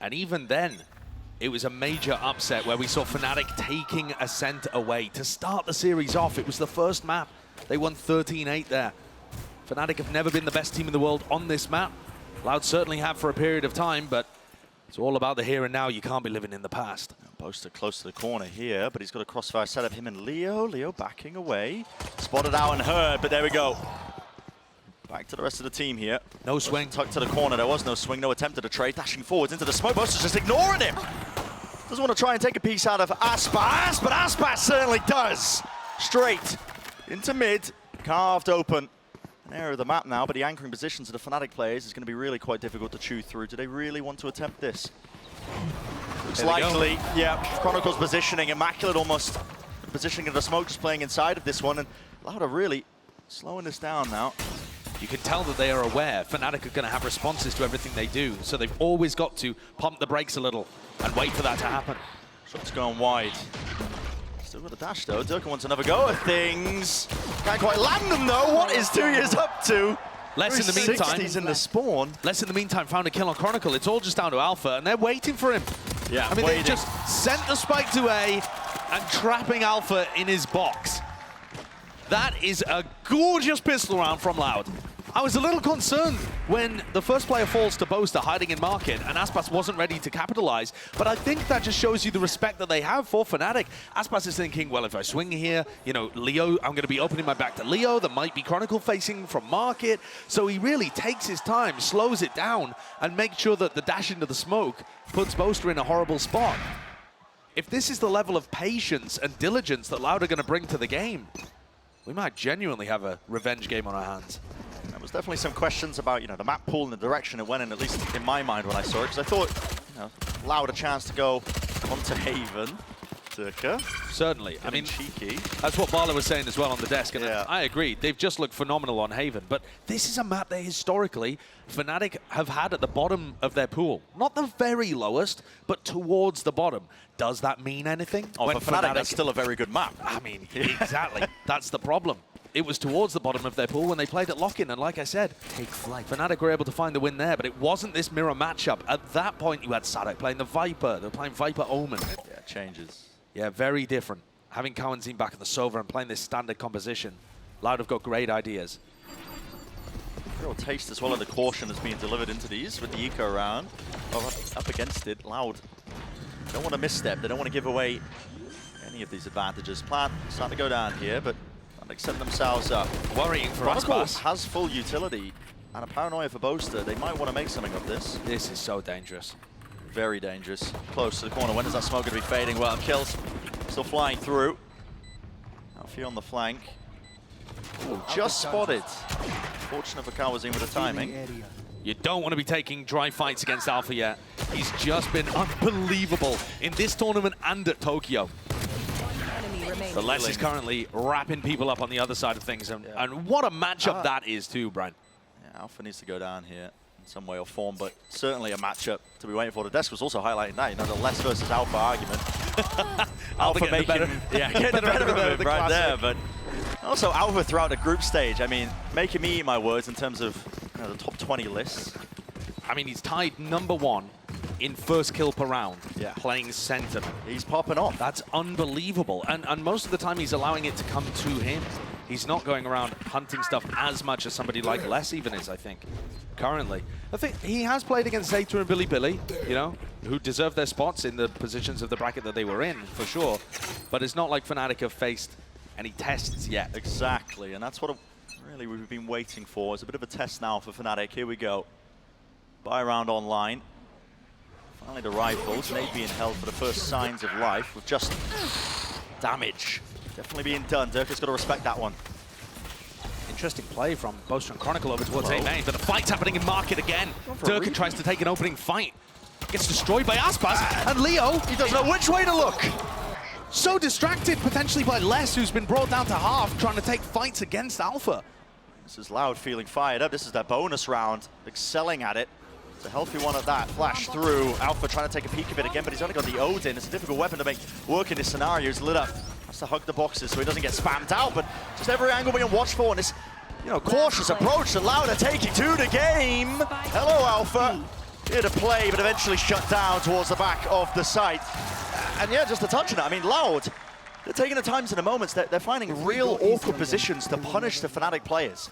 And even then, it was a major upset where we saw Fnatic taking Ascent away. To start the series off, it was the first map. They won 13-8 there. Fnatic have never been the best team in the world on this map. Loud certainly have for a period of time, but it's all about the here and now. You can't be living in the past. Boaster close to the corner here, but he's got a crossfire setup. Him and Leo. Leo backing away. Spotted out and heard, but there we go. Back to the rest of the team here. No swing. Tucked to the corner. There was no swing, no attempt at a trade. Dashing forwards into the smoke. Boaster's just ignoring him. Doesn't want to try and take a piece out of Aspas, but Aspas certainly does. Straight into mid. Carved open. An area of the map now, but the anchoring positions of the Fnatic players is going to be really quite difficult to chew through. Do they really want to attempt this? Looks likely, yeah. Chronicle's positioning, immaculate almost. The positioning of the smoke just playing inside of this one, and Loud are really slowing this down now. You can tell that they are aware Fnatic are going to have responses to everything they do, so they've always got to pump the brakes a little and wait for that to happen. Shots going wide. Still got a dash though. Durka wants another go at things. Can't quite land them though. What is 2 years up to? Less in the meantime. 60s in the spawn. Less in the meantime found a kill on Chronicle. It's all just down to Alpha, and they're waiting for him. Yeah, I mean, they just sent the spike to A and trapping Alpha in his box. That is a gorgeous pistol round from Loud. I was a little concerned when the first player falls to Boaster hiding in market and Aspas wasn't ready to capitalize, but I think that just shows you the respect that they have for Fnatic. Aspas is thinking, well, if I swing here, you know, Leo, I'm going to be opening my back to Leo. There might be Chronicle facing from market. So he really takes his time, slows it down, and makes sure that the dash into the smoke puts Boaster in a horrible spot. If this is the level of patience and diligence that Loud are going to bring to the game, we might genuinely have a revenge game on our hands. There was definitely some questions about, you know, the map pool and the direction it went in, at least in my mind when I saw it, because I thought, you know, Loud a chance to go onto Haven. Durka. Certainly. I mean, cheeky. That's what Barla was saying as well on the desk, and yeah. I agree. They've just looked phenomenal on Haven, but this is a map that historically Fnatic have had at the bottom of their pool. Not the very lowest, but towards the bottom. Does that mean anything? Oh, for Fnatic, that's still a very good map. I mean, exactly. That's the problem. It was towards the bottom of their pool when they played at lock-in, and like I said, take flight. Fnatic were able to find the win there, but it wasn't this mirror matchup. At that point, you had Sadok playing the Viper. They were playing Viper Omen. Yeah, it changes. Yeah, very different. Having Cowanzine back at the Sova and playing this standard composition, Loud have got great ideas. Real taste as well of the caution that's being delivered into these with the eco around. Oh, up against it, Loud. Don't want to misstep. They don't want to give away any of these advantages. Plan starting to go down here, but they set themselves up. Worrying for Aspas has full utility and a paranoia for Boaster. They might want to make something of this. This is so dangerous. Very dangerous. Close to the corner. When is that smoke going to be fading? Well, kills still flying through. Alfie on the flank. Ooh, just spotted. Fortunate for Cowanzine with the timing. You don't want to be taking dry fights against Alpha yet. He's just been unbelievable in this tournament and at Tokyo. But Les is currently wrapping people up on the other side of things. And what a matchup that is too, Brian. Yeah, Alpha needs to go down here in some way or form, but certainly a matchup to be waiting for. The desk was also highlighting that, you know, the Les versus Alpha argument. Alpha making, getting the better of it right there, but also Alpha throughout the group stage. I mean, making me eat my words in terms of, you know, the top 20 lists. I mean, he's tied #1 in first kill per round, playing Sentinel. He's popping off. That's unbelievable. And most of the time, he's allowing it to come to him. He's not going around hunting stuff as much as somebody like Les even is, I think, currently. I think he has played against Zeta and Billy, you know, who deserve their spots in the positions of the bracket that they were in, for sure. But it's not like Fnatic have faced any tests yet. Exactly, and that's what really we've been waiting for. It's a bit of a test now for Fnatic. Here we go. Buy round online. Finally the rifles, Nate being held for the first signs of life with just damage. Definitely being done. Durka's got to respect that one. Interesting play from Boaster and Chronicle over towards A main, but the fight's happening in market again. Durka tries to take an opening fight. Gets destroyed by Aspas, and Leo, he doesn't know which way to look. So distracted potentially by Les, who's been brought down to half, trying to take fights against Alpha. This is Loud feeling fired up. This is their bonus round, excelling at it. It's a healthy one at that. Flash through. Alpha trying to take a peek of it again, but he's only got the Odin. It's a difficult weapon to make work in this scenario. He's lit up. Has to hug the boxes so he doesn't get spammed out, but just every angle being watched for, and this, you know, cautious approach that Loud are taking to the game. Hello, Alpha. Here to play, but eventually shut down towards the back of the site. And yeah, just to touch on it, I mean, Loud, they're taking the times and the moments. They're finding real awkward positions to punish the Fnatic players.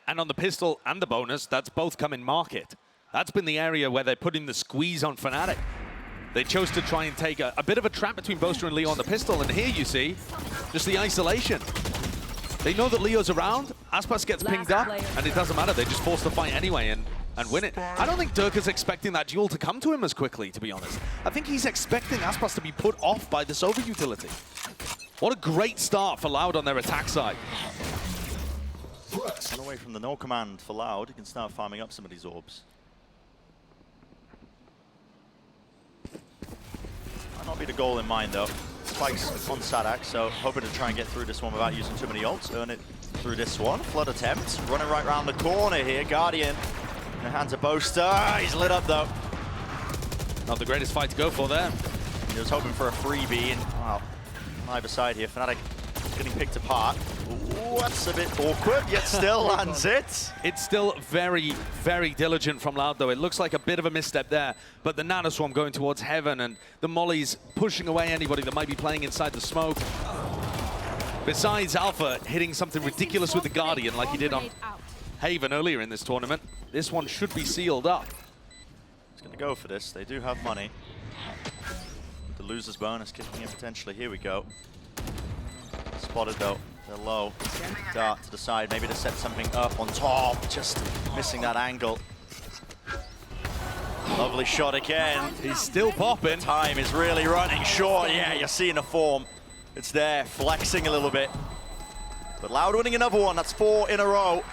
And on the pistol and the bonus, that's both come in market. That's been the area where they're putting the squeeze on Fnatic. They chose to try and take a bit of a trap between Boaster and Leo on the pistol, and here you see just the isolation. They know that Leo's around, Aspas gets pinged up, and it doesn't matter, they just force the fight anyway and win it. I don't think Dirk is expecting that duel to come to him as quickly, to be honest. I think he's expecting Aspas to be put off by this over-utility. What a great start for Loud on their attack side. Run away from the no command for Loud, he can start farming up some of these orbs. Might not be the goal in mind though. Spikes on Sadak, so hoping to try and get through this one without using too many ults. Earn it through this one. Flood attempt, running right around the corner here. Guardian in the hands of Boaster. He's lit up though. Not the greatest fight to go for there. He was hoping for a freebie, and wow, on either side here, Fnatic getting picked apart. Ooh, that's a bit awkward, yet still lands it. It's still very, very diligent from Loud, though. It looks like a bit of a misstep there, but the Nanoswarm going towards Heaven, and the Molly's pushing away anybody that might be playing inside the smoke. Besides Alpha hitting something ridiculous with the Guardian like he did on Haven earlier in this tournament, this one should be sealed up. He's going to go for this. They do have money. The loser's bonus kicking in potentially. Here we go. Spotted though. They're low. Dart to the side, maybe to set something up on top. Just missing that angle. Lovely shot again. He's still popping. Time is really running short. Yeah, you're seeing the form. It's there, flexing a little bit. But Loud winning another one. That's 4 in a row.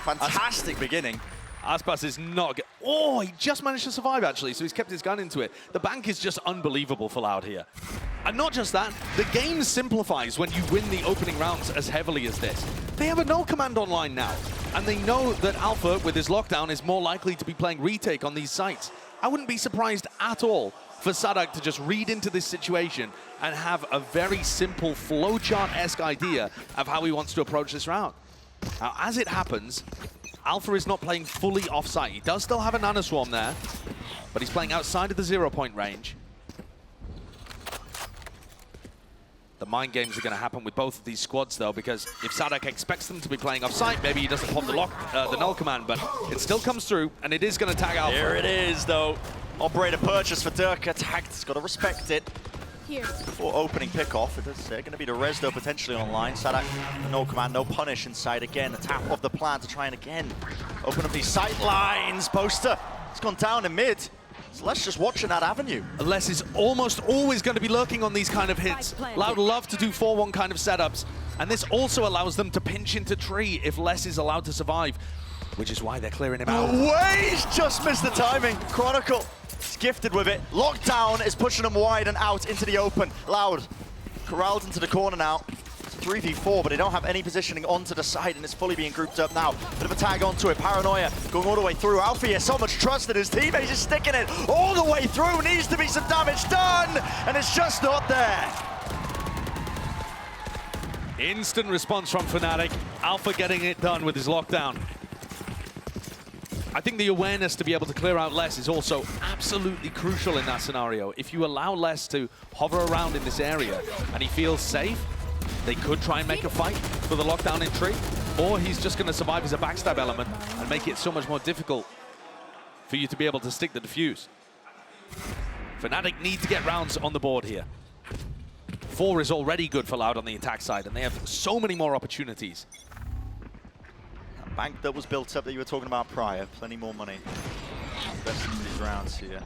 Fantastic beginning. Aspas is not... Oh, he just managed to survive, actually, so he's kept his gun into it. The bank is just unbelievable for Loud here. And not just that, the game simplifies when you win the opening rounds as heavily as this. They have a no command online now, and they know that Alpha, with his lockdown, is more likely to be playing retake on these sites. I wouldn't be surprised at all for Sadak to just read into this situation and have a very simple flowchart-esque idea of how he wants to approach this round. Now, as it happens, Alpha is not playing fully off-site. He does still have a Nanoswarm there, but he's playing outside of the 0-point range. The mind games are going to happen with both of these squads, though, because if Sadak expects them to be playing off-site, maybe he doesn't pop the null command, but it still comes through, and it is going to tag Alpha. Here it is, though. Operator purchase for Dirk. Attacked. He's got to respect it. Here. Before opening pickoff, it's going to be the res, though, potentially online. Sadak, no command, no punish inside again. The tap of the plan to try and again open up these sight lines. Boaster, it's gone down in mid. So let's just watch in that avenue. Les is almost always going to be lurking on these kind of hits. Loud love to do 4-1 kind of setups, and this also allows them to pinch into tree if Les is allowed to survive, which is why they're clearing him out. Away! He's just missed the timing. Chronicle, he's gifted with it. Lockdown is pushing him wide and out into the open. Loud, corralled into the corner now. It's a 3v4, but they don't have any positioning onto the side, and it's fully being grouped up now. Bit of a tag onto it. Paranoia going all the way through. Alpha has so much trust in his teammate. He's just sticking it all the way through. Needs to be some damage done, and it's just not there. Instant response from Fnatic. Alpha getting it done with his lockdown. I think the awareness to be able to clear out Les is also absolutely crucial in that scenario. If you allow Les to hover around in this area and he feels safe, they could try and make a fight for the lockdown in tree, or he's just going to survive as a backstab element and make it so much more difficult for you to be able to stick the defuse. Fnatic need to get rounds on the board here. 4 is already good for Loud on the attack side, and they have so many more opportunities. That bank that was built up that you were talking about prior, plenty more money. Best of these rounds here.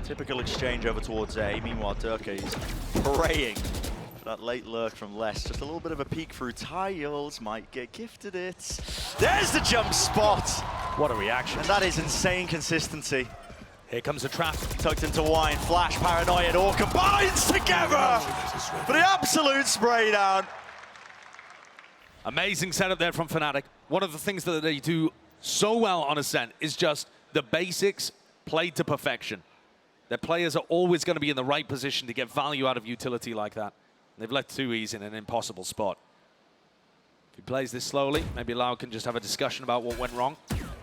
Typical exchange over towards A. Meanwhile, Dirk is praying for that late lurk from Les. Just a little bit of a peek through tiles, might get gifted it. There's the jump spot! What a reaction. And that is insane consistency. Here comes a trap. Tucked into wine, flash, paranoia, it all combines together for the absolute spray down. Amazing setup there from Fnatic. One of the things that they do so well on Ascent is just the basics played to perfection. Their players are always going to be in the right position to get value out of utility like that. They've left 2Es in an impossible spot. If he plays this slowly, maybe Loud can just have a discussion about what went wrong,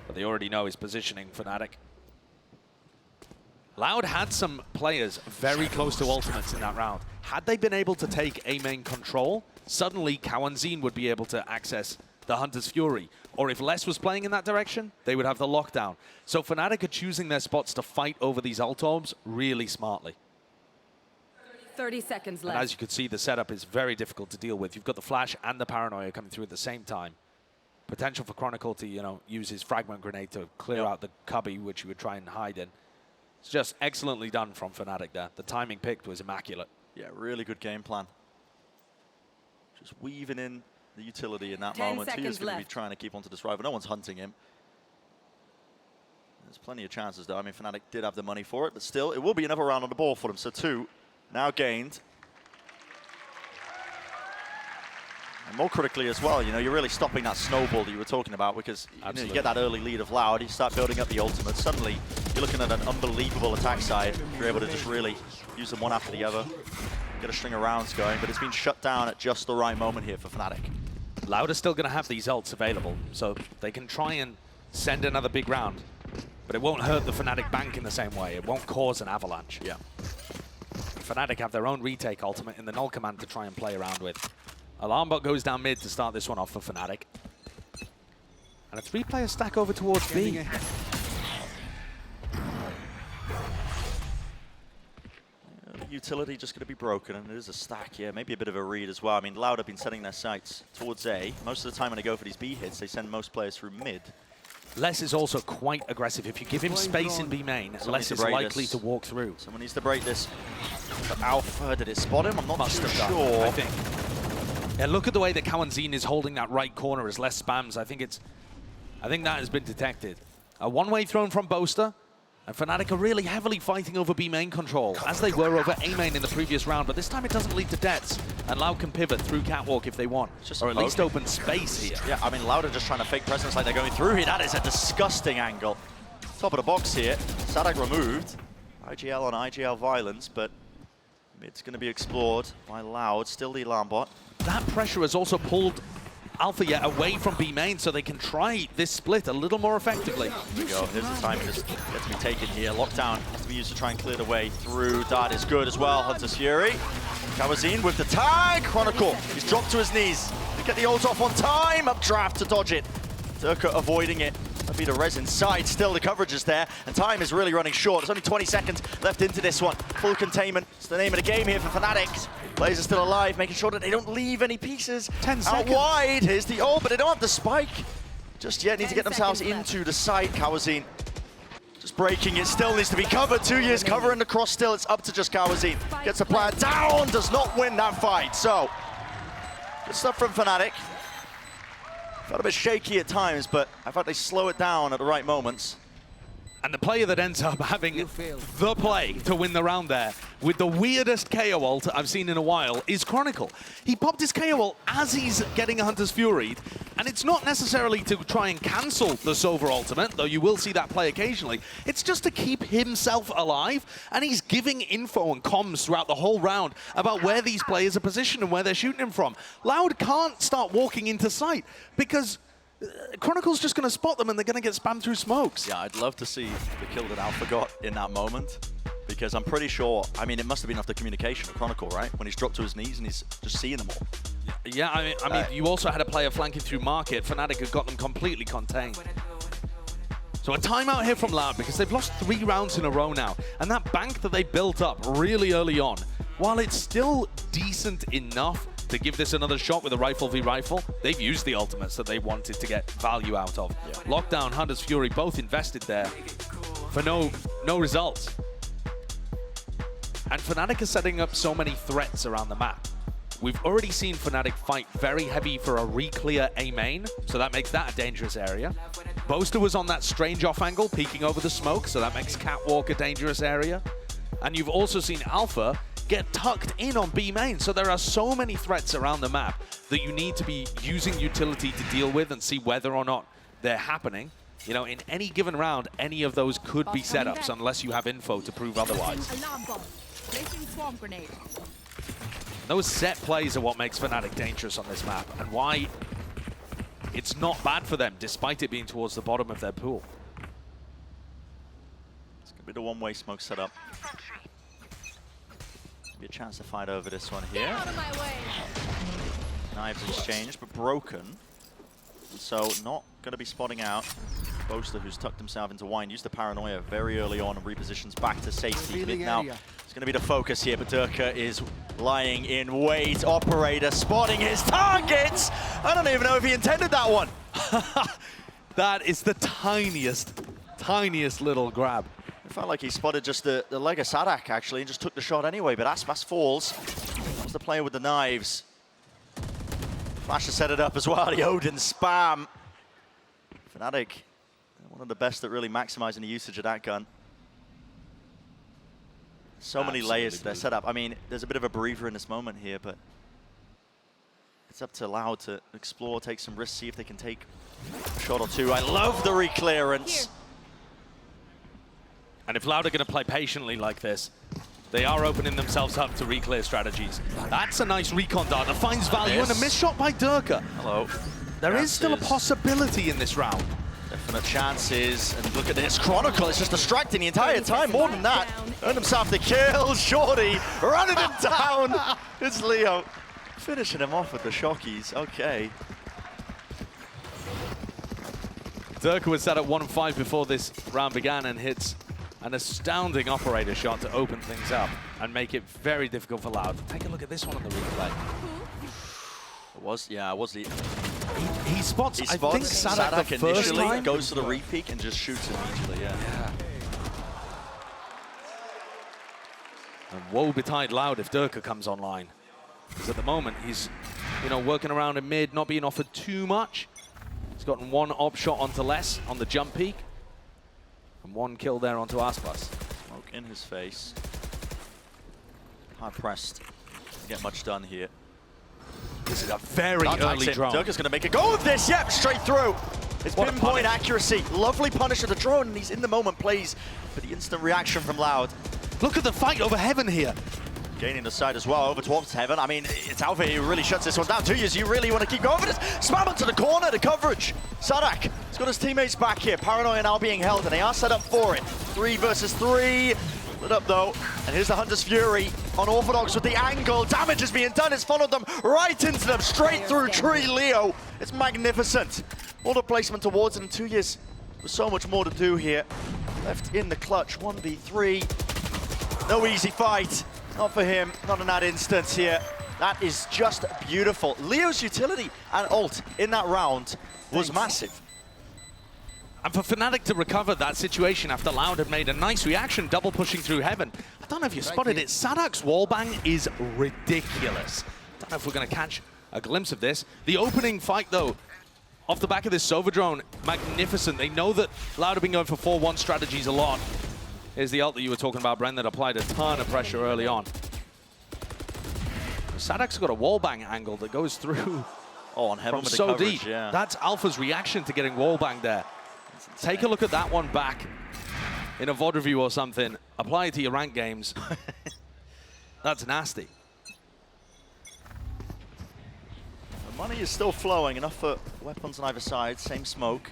but they already know his positioning, Fnatic. Loud had some players very close to ultimates in that round. Had they been able to take A main control, suddenly Kawanzin would be able to access the Hunter's Fury. Or if Les was playing in that direction, they would have the lockdown. So Fnatic are choosing their spots to fight over these ult orbs really smartly. 30 seconds left. And as you can see, the setup is very difficult to deal with. You've got the flash and the paranoia coming through at the same time. Potential for Chronicle to, use his fragment grenade to clear out the cubby, which you would try and hide in. It's just excellently done from Fnatic there. The timing picked was immaculate. Yeah, really good game plan. Just weaving in the utility in that moment. He is going to be trying to keep onto this rival. No one's hunting him. There's plenty of chances, though. I mean, Fnatic did have the money for it, but still, it will be another round on the ball for them. So 2 now gained. And more critically as well, you're really stopping that snowball that you were talking about, because you get that early lead of Loud, you start building up the ultimate. Suddenly, you're looking at an unbelievable attack side. You're able to just really use them one after the other, get a string of rounds going, but it's been shut down at just the right moment here for Fnatic. Loud are still going to have these ults available, so they can try and send another big round, but it won't hurt the Fnatic bank in the same way. It won't cause an avalanche. Yeah. Fnatic have their own retake ultimate in the null command to try and play around with. Alarm bot goes down mid to start this one off for Fnatic. And a 3-player stack over towards B. Utility just going to be broken, and it is a stack, yeah, maybe a bit of a read as well. I mean, Loud have been setting their sights towards A. Most of the time when they go for these B hits, they send most players through mid. Les is also quite aggressive. If you give him space in B main, Les is likely to walk through. Someone needs to break this. But Alpha, did it spot him? I'm not too sure. I think. Yeah, look at the way that Kawanzin is holding that right corner as Les spams. I think that has been detected. A one-way thrown from Boaster. And Fnatic are really heavily fighting over B main control, as they were over A main in the previous round, but this time it doesn't lead to deaths, and Loud can pivot through Catwalk if they want, or at least open space here. Yeah, I mean, Loud are just trying to fake presence like they're going through here. That is a disgusting angle. Top of the box here, Sadak removed. IGL on IGL violence, but mid's going to be explored by Loud, still the alarm bot. That pressure has also pulled Alpha yet away from B main, so they can try this split a little more effectively. Here we go. Here's the time just gets to be taken here. Lockdown has to be used to try and clear the way through. Dart is good as well. Hunter's Fury. Kawanzin with the tag. Chronicle. He's dropped to his knees. To get the ult off on time. Updraft to dodge it. Durka avoiding it. That'll be the res inside. Still, the coverage is there, and time is really running short. There's only 20 seconds left into this one. Full containment. It's the name of the game here for Fnatic. Players are still alive, making sure that they don't leave any pieces 10 seconds. Out wide. Here's the ult, but they don't have the spike just yet. Need to get themselves into the site. Kawanzin just breaking it. Still needs to be covered. 2 years covering the cross still. It's up to just Kawanzin. Gets the player down. Does not win that fight. So, good stuff from Fnatic. Felt a bit shaky at times, but I thought they slow it down at the right moments. And the player that ends up having the play to win the round there with the weirdest KO ult I've seen in a while is Chronicle. He popped his KO ult as he's getting a Hunter's Fury, and it's not necessarily to try and cancel the Sova ultimate, though you will see that play occasionally. It's just to keep himself alive, and he's giving info and comms throughout the whole round about where these players are positioned and where they're shooting him from. Loud can't start walking into sight because Chronicle's just going to spot them and they're going to get spammed through smokes. Yeah, I'd love to see the kill that Alpha got in that moment, because I'm pretty sure, I mean, it must have been off the communication of Chronicle, right? When he's dropped to his knees and he's just seeing them all. Yeah, I mean, you also had a player flanking through Market. Fnatic had got them completely contained. So a timeout here from Loud because they've lost 3 rounds in a row now. And that bank that they built up really early on, while it's still decent enough to give this another shot with a rifle v rifle, they've used the ultimates that they wanted to get value out of. Yeah. Lockdown, Hunter's Fury, both invested there for no results. And Fnatic is setting up so many threats around the map. We've already seen Fnatic fight very heavy for a re-clear A main, so that makes that a dangerous area. Boaster was on that strange off angle, peeking over the smoke, so that makes Catwalk a dangerous area. And you've also seen Alpha get tucked in on B main. So there are so many threats around the map that you need to be using utility to deal with and see whether or not they're happening. You know, in any given round, any of those could be setups unless you have info to prove otherwise. Those set plays are what makes Fnatic dangerous on this map and why it's not bad for them, despite it being towards the bottom of their pool. Bit of one-way smoke set up. Be a chance to fight over this one here. Get out of my way. Knives exchanged, but broken. So not going to be spotting out. Boaster, who's tucked himself into wine, used the paranoia very early on and repositions back to safety. Mid now, it's going to be the focus here, but Durka is lying in wait. Operator spotting his targets. I don't even know if he intended that one. That is the tiniest little grab. It felt like he spotted just the leg of Sadak, actually, and just took the shot anyway, but Aspas falls. That's the player with the knives. Flash to set it up as well, the Odin spam. Fnatic, one of the best at really maximizing the usage of that gun. So many layers to their setup. I mean, there's a bit of a breather in this moment here, but it's up to Loud to explore, take some risks, see if they can take a shot or two. I love the reclearance. And if Loud are going to play patiently like this, they are opening themselves up to reclear strategies. That's a nice recon dart that finds value, and a missed shot by Durka. Hello. There is still a possibility in this round. Definite chances, and look at this. Chronicle is just distracting the entire time, more than that. Earned himself the kill, Shorty running him down. It's Leo finishing him off with the shockies, okay. Durka was set at 1-5 before this round began and hits an astounding operator shot to open things up and make it very difficult for Loud. Take a look at this one on the replay. It was the... He spots, I think Sadak the first initially time goes to the repeat and just shoots immediately, yeah. And woe betide Loud if Durka comes online. Because at the moment, he's, working around in mid, not being offered too much. He's gotten one op shot onto Less on the jump peak. And one kill there onto Aspas. Smoke in his face. Hard pressed to get much done here. This is a very early drone. Durka's going to make a go of this. Yep, straight through. It's pinpoint accuracy. Lovely punish of the drone, and he's in the moment plays for the instant reaction from Loud. Look at the fight over Heaven here. Gaining the side as well over towards Heaven. I mean, it's Alpha who really shuts this one down. 2 years, you really want to keep going for this. Spam into the corner, the coverage. Sadak has got his teammates back here. Paranoia now being held, and they are set up for it. 3 versus 3. Lit up though, and here's the Hunter's Fury on Orthodox with the angle. Damage is being done. It's followed them right into them, straight through Tree Leo. It's magnificent. All the placement towards it in 2 years. There's so much more to do here. Left in the clutch, 1v3. No easy fight. Not for him, not in that instance here. That is just beautiful. Leo's utility and ult in that round was massive. And for Fnatic to recover that situation after Loud had made a nice reaction, double pushing through Heaven. I don't know if you spotted it, Sadak's wallbang is ridiculous. I don't know if we're going to catch a glimpse of this. The opening fight, though, off the back of this Sova drone, magnificent. They know that Loud have been going for 4-1 strategies a lot. Here's the ult that you were talking about, Bren, that applied a ton of pressure early on. Sadak's got a wallbang angle that goes through on Heaven with the so coverage, deep. yeah. That's Alpha's reaction to getting wallbanged there. Take a look at that one back in a VOD review or something. Apply it to your rank games. That's nasty. The money is still flowing, enough for weapons on either side. Same smoke.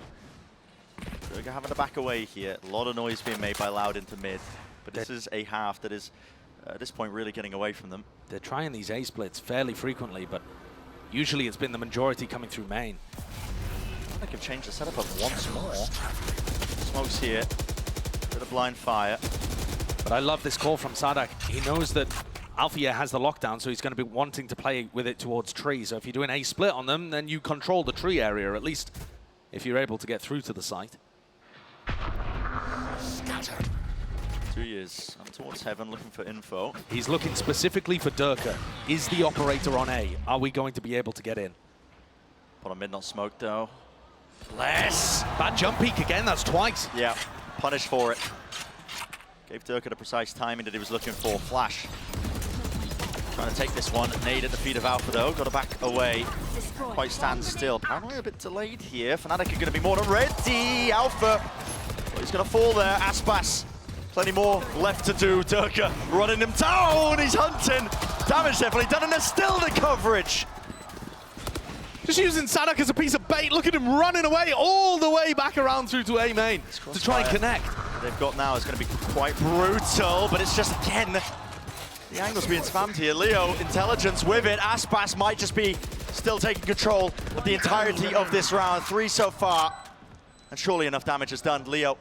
They're having to back away here. A lot of noise being made by Loud into mid. But this is a half that is, at this point, really getting away from them. They're trying these A splits fairly frequently, but usually it's been the majority coming through main. I think I've changed the setup up once more. Smokes here. Bit of blind fire. But I love this call from Sadak. He knows that Alfia has the lockdown, so he's going to be wanting to play with it towards tree. So if you do an A split on them, then you control the tree area, at least if you're able to get through to the site. 2 years. I'm towards Heaven, looking for info. He's looking specifically for Durka. Is the operator on A? Are we going to be able to get in? Put on mid, not smoked though. Bless! Bad jump peek again, that's twice. Yeah, punished for it. Gave Durka the precise timing that he was looking for. Flash. Trying to take this one. Nade at the feet of Alpha though. Got to back away. Quite stand still. Paranoia a bit delayed here. Fnatic are going to be more than ready. Alpha. Well, he's going to fall there. Aspas. Plenty more left to do. Durka running him down. He's hunting. Damage definitely done, and there's still the coverage. Just using Sadak as a piece of bait. Look at him running away all the way back around through to A main to try and connect. they've got now is going to be quite brutal, but it's just, again, the angle's being spammed here. Leo, intelligence with it. Aspas might just be still taking control of the entirety of this round. 3 so far, and surely enough damage is done. Leo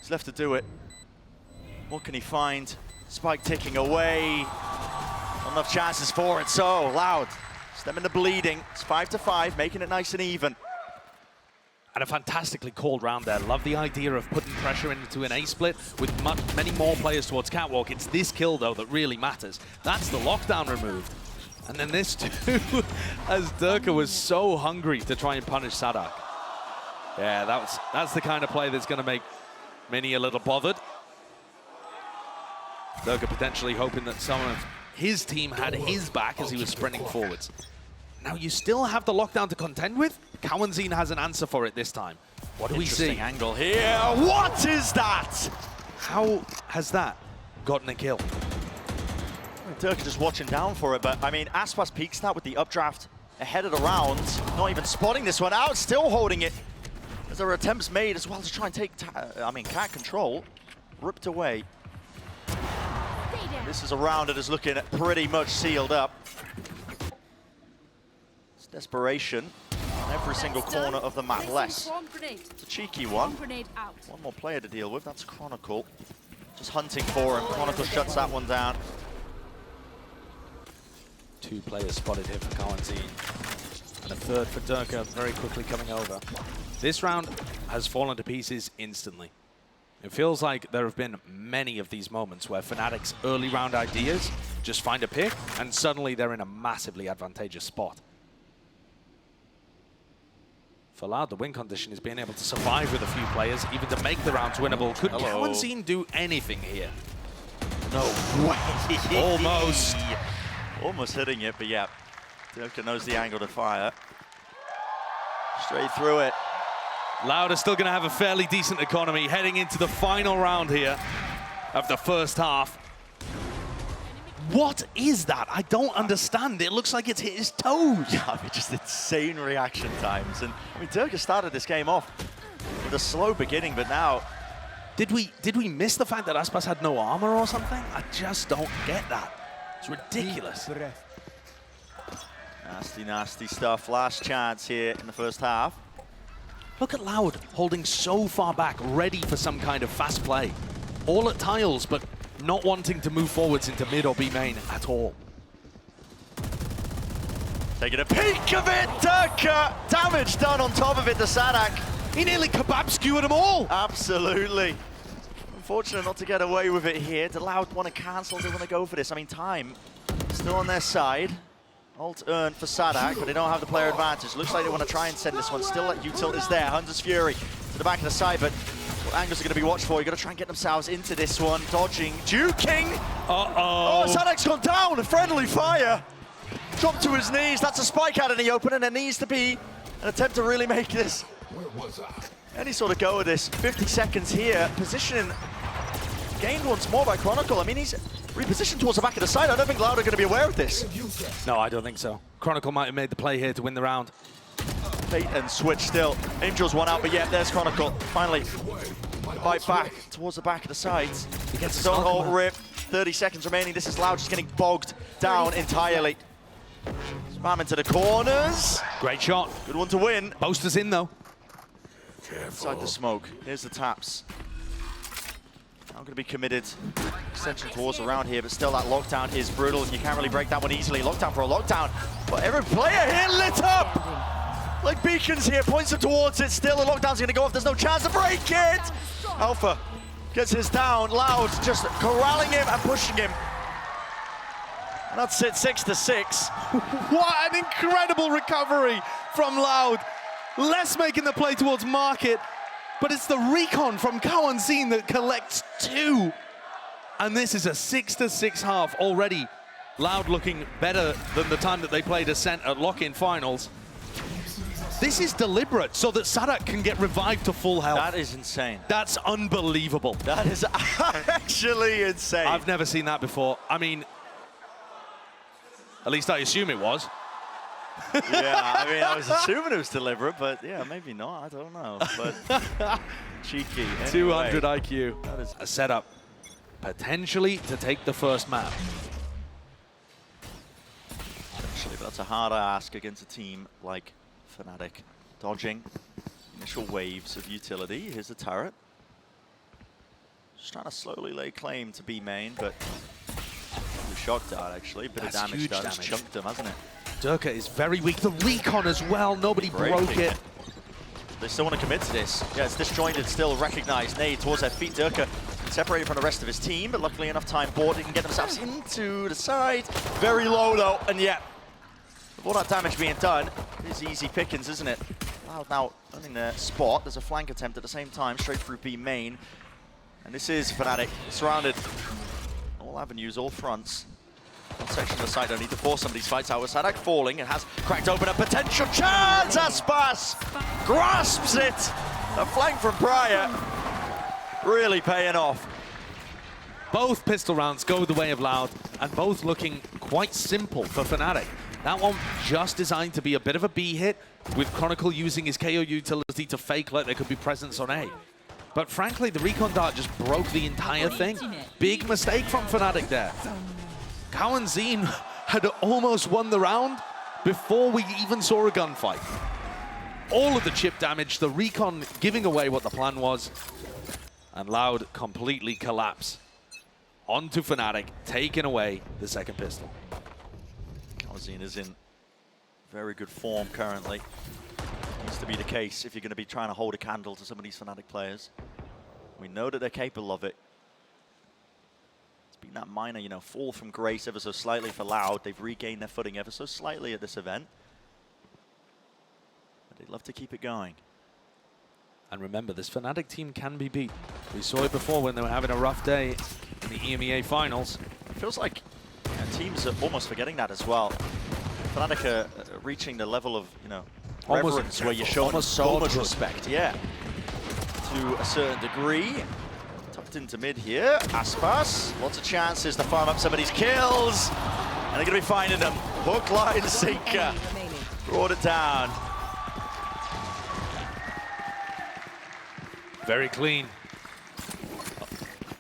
is left to do it. What can he find? Spike ticking away. Not enough chances for it, so Loud stemming the bleeding. It's 5-5, making it nice and even. And a fantastically called round there. Love the idea of putting pressure into an A-split with many more players towards Catwalk. It's this kill, though, that really matters. That's the lockdown removed. And then this, too, as Durka was so hungry to try and punish Sadak. Yeah, that's the kind of play that's going to make Mini a little bothered. Durka potentially hoping that someone of his team had his back as he was sprinting forwards. Now, you still have the lockdown to contend with. Kawanzine has an answer for it this time. What do we see? Interesting angle here. What is that? How has that gotten a kill? Durka just watching down for it, but I mean, Aspas peaks that with the updraft ahead of the round. Not even spotting this one out, still holding it. As there were attempts made as well to try and take, cat control. Ripped away. This is a round that is looking pretty much sealed up. It's desperation on every single corner of the map. Less. It's a cheeky one. One more player to deal with, that's Chronicle. Just hunting for him. Chronicle shuts that one down. 2 players spotted here for Kawanzine. And a third for Durka very quickly coming over. This round has fallen to pieces instantly. It feels like there have been many of these moments where Fnatic's early round ideas just find a pick and suddenly they're in a massively advantageous spot. For Loud, the win condition is being able to survive with a few players, even to make the rounds winnable. Could Kawanzine do anything here? No way. Almost. Almost hitting it, but yeah. Durka knows the angle to fire. Straight through it. Loud are still going to have a fairly decent economy heading into the final round here of the first half. What is that? I don't understand. It looks like it's hit his toes. Yeah, I mean, just insane reaction times. And I mean, Durka started this game off with a slow beginning, but now... Did we miss the fact that Aspas had no armor or something? I just don't get that. It's ridiculous. Nasty, nasty stuff. Last chance here in the first half. Look at Loud holding so far back, ready for some kind of fast play. All at tiles, but not wanting to move forwards into mid or B main at all. Taking a peek of it, Durka! Damage done on top of it to Sadak. He nearly kebab skewered them all. Absolutely. Unfortunate not to get away with it here. The Loud want to cancel, they want to go for this. I mean, time still on their side. Ult earned for Sadak, but they don't have the player advantage. Looks like they want to try and send this one. Still, that U-tilt is there. Hunter's Fury to the back of the side, but what angles are going to be watched for? You've got to try and get themselves into this one. Dodging, juking. Uh-oh. Oh, Sadak's gone down. A friendly fire. Dropped to his knees. That's a spike out in the open, and there needs to be an attempt to really make this any sort of go of this. 50 seconds here. Positioning gained once more by Chronicle. I mean, he's repositioned towards the back of the side. I don't think Loud are going to be aware of this. No, I don't think so. Chronicle might have made the play here to win the round. Bait and switch still. Angel's one out, but yeah, there's Chronicle. Finally, bite back towards the back of the sides. He gets his Don't ult ultimate. rip. 30 seconds remaining. This is Loud just getting bogged down entirely. Spam into the corners. Great shot. Good one to win. Boaster's in, though. Inside the smoke. Here's the taps. Now going to be committed. Extension towards around here, but still that lockdown is brutal, and you can't really break that one easily. Lockdown for a lockdown. But every player here lit up! Like beacons here, points them towards it. Still, the lockdown's going to go off. There's no chance to break it! Alpha gets his down. Loud just corralling him and pushing him. And that's it, 6-6. What an incredible recovery from Loud. Less making the play towards Market, but it's the recon from Kawanzine that collects 2. And this is a 6-6 half already. Loud looking better than the time that they played Ascent at lock-in finals. This is deliberate so that Sadak can get revived to full health. That is insane. That's unbelievable. That is actually insane. I've never seen that before. I mean, at least I assume it was. Yeah, I mean, I was assuming it was deliberate, but yeah, maybe not. I don't know. But cheeky. Anyway. 200 IQ. That is A setup potentially to take the first map. Actually, that's a harder ask against a team like Fnatic. Dodging initial waves of utility. Here's the turret. Just trying to slowly lay claim to B main, but the shock dart actually. Bit That's of damage huge done. damage. It's chunked him, hasn't it? Durka is very weak. The recon as well. Nobody broke it. They still want to commit to this. Yeah, it's disjointed, still recognized. Nade towards their feet. Durka separated from the rest of his team, but luckily enough time board, they can get themselves into the side. Very low though, and yet, with all that damage being done, it is easy pickings, isn't it? Loud now earning their spot. There's a flank attempt at the same time, straight through B main. And this is Fnatic, surrounded all avenues, all fronts. One section of the side don't need to force some of these fights out. With Sadak falling, it has cracked open a potential chance. Aspas grasps it. A flank from Pryor, really paying off. Both pistol rounds go the way of Loud, and both looking quite simple for Fnatic. That one just designed to be a bit of a B hit, with Chronicle using his KO utility to fake like there could be presence on A. But frankly, the recon dart just broke the entire thing. Big mistake from Fnatic there. Cowan Zine had almost won the round before we even saw a gunfight. All of the chip damage, the recon giving away what the plan was, and Loud completely collapse. Onto Fnatic, taking away the second pistol. Cowan Zine is in very good form currently. Needs to be the case if you're going to be trying to hold a candle to some of these Fnatic players. We know that they're capable of it. It's been that minor, you know, fall from grace ever so slightly for Loud. They've regained their footing ever so slightly at this event. But they'd love to keep it going. And remember, this Fnatic team can be beat. We saw it before when they were having a rough day in the EMEA finals. It feels like teams are almost forgetting that as well. Fnatic are reaching the level of, you know, reverence where you're showing so much respect. Yeah, to a certain degree. Tucked into mid here. Aspas, lots of chances to farm up some of these kills. And they're going to be finding them. Hook, line, sinker. Brought it down. Very clean.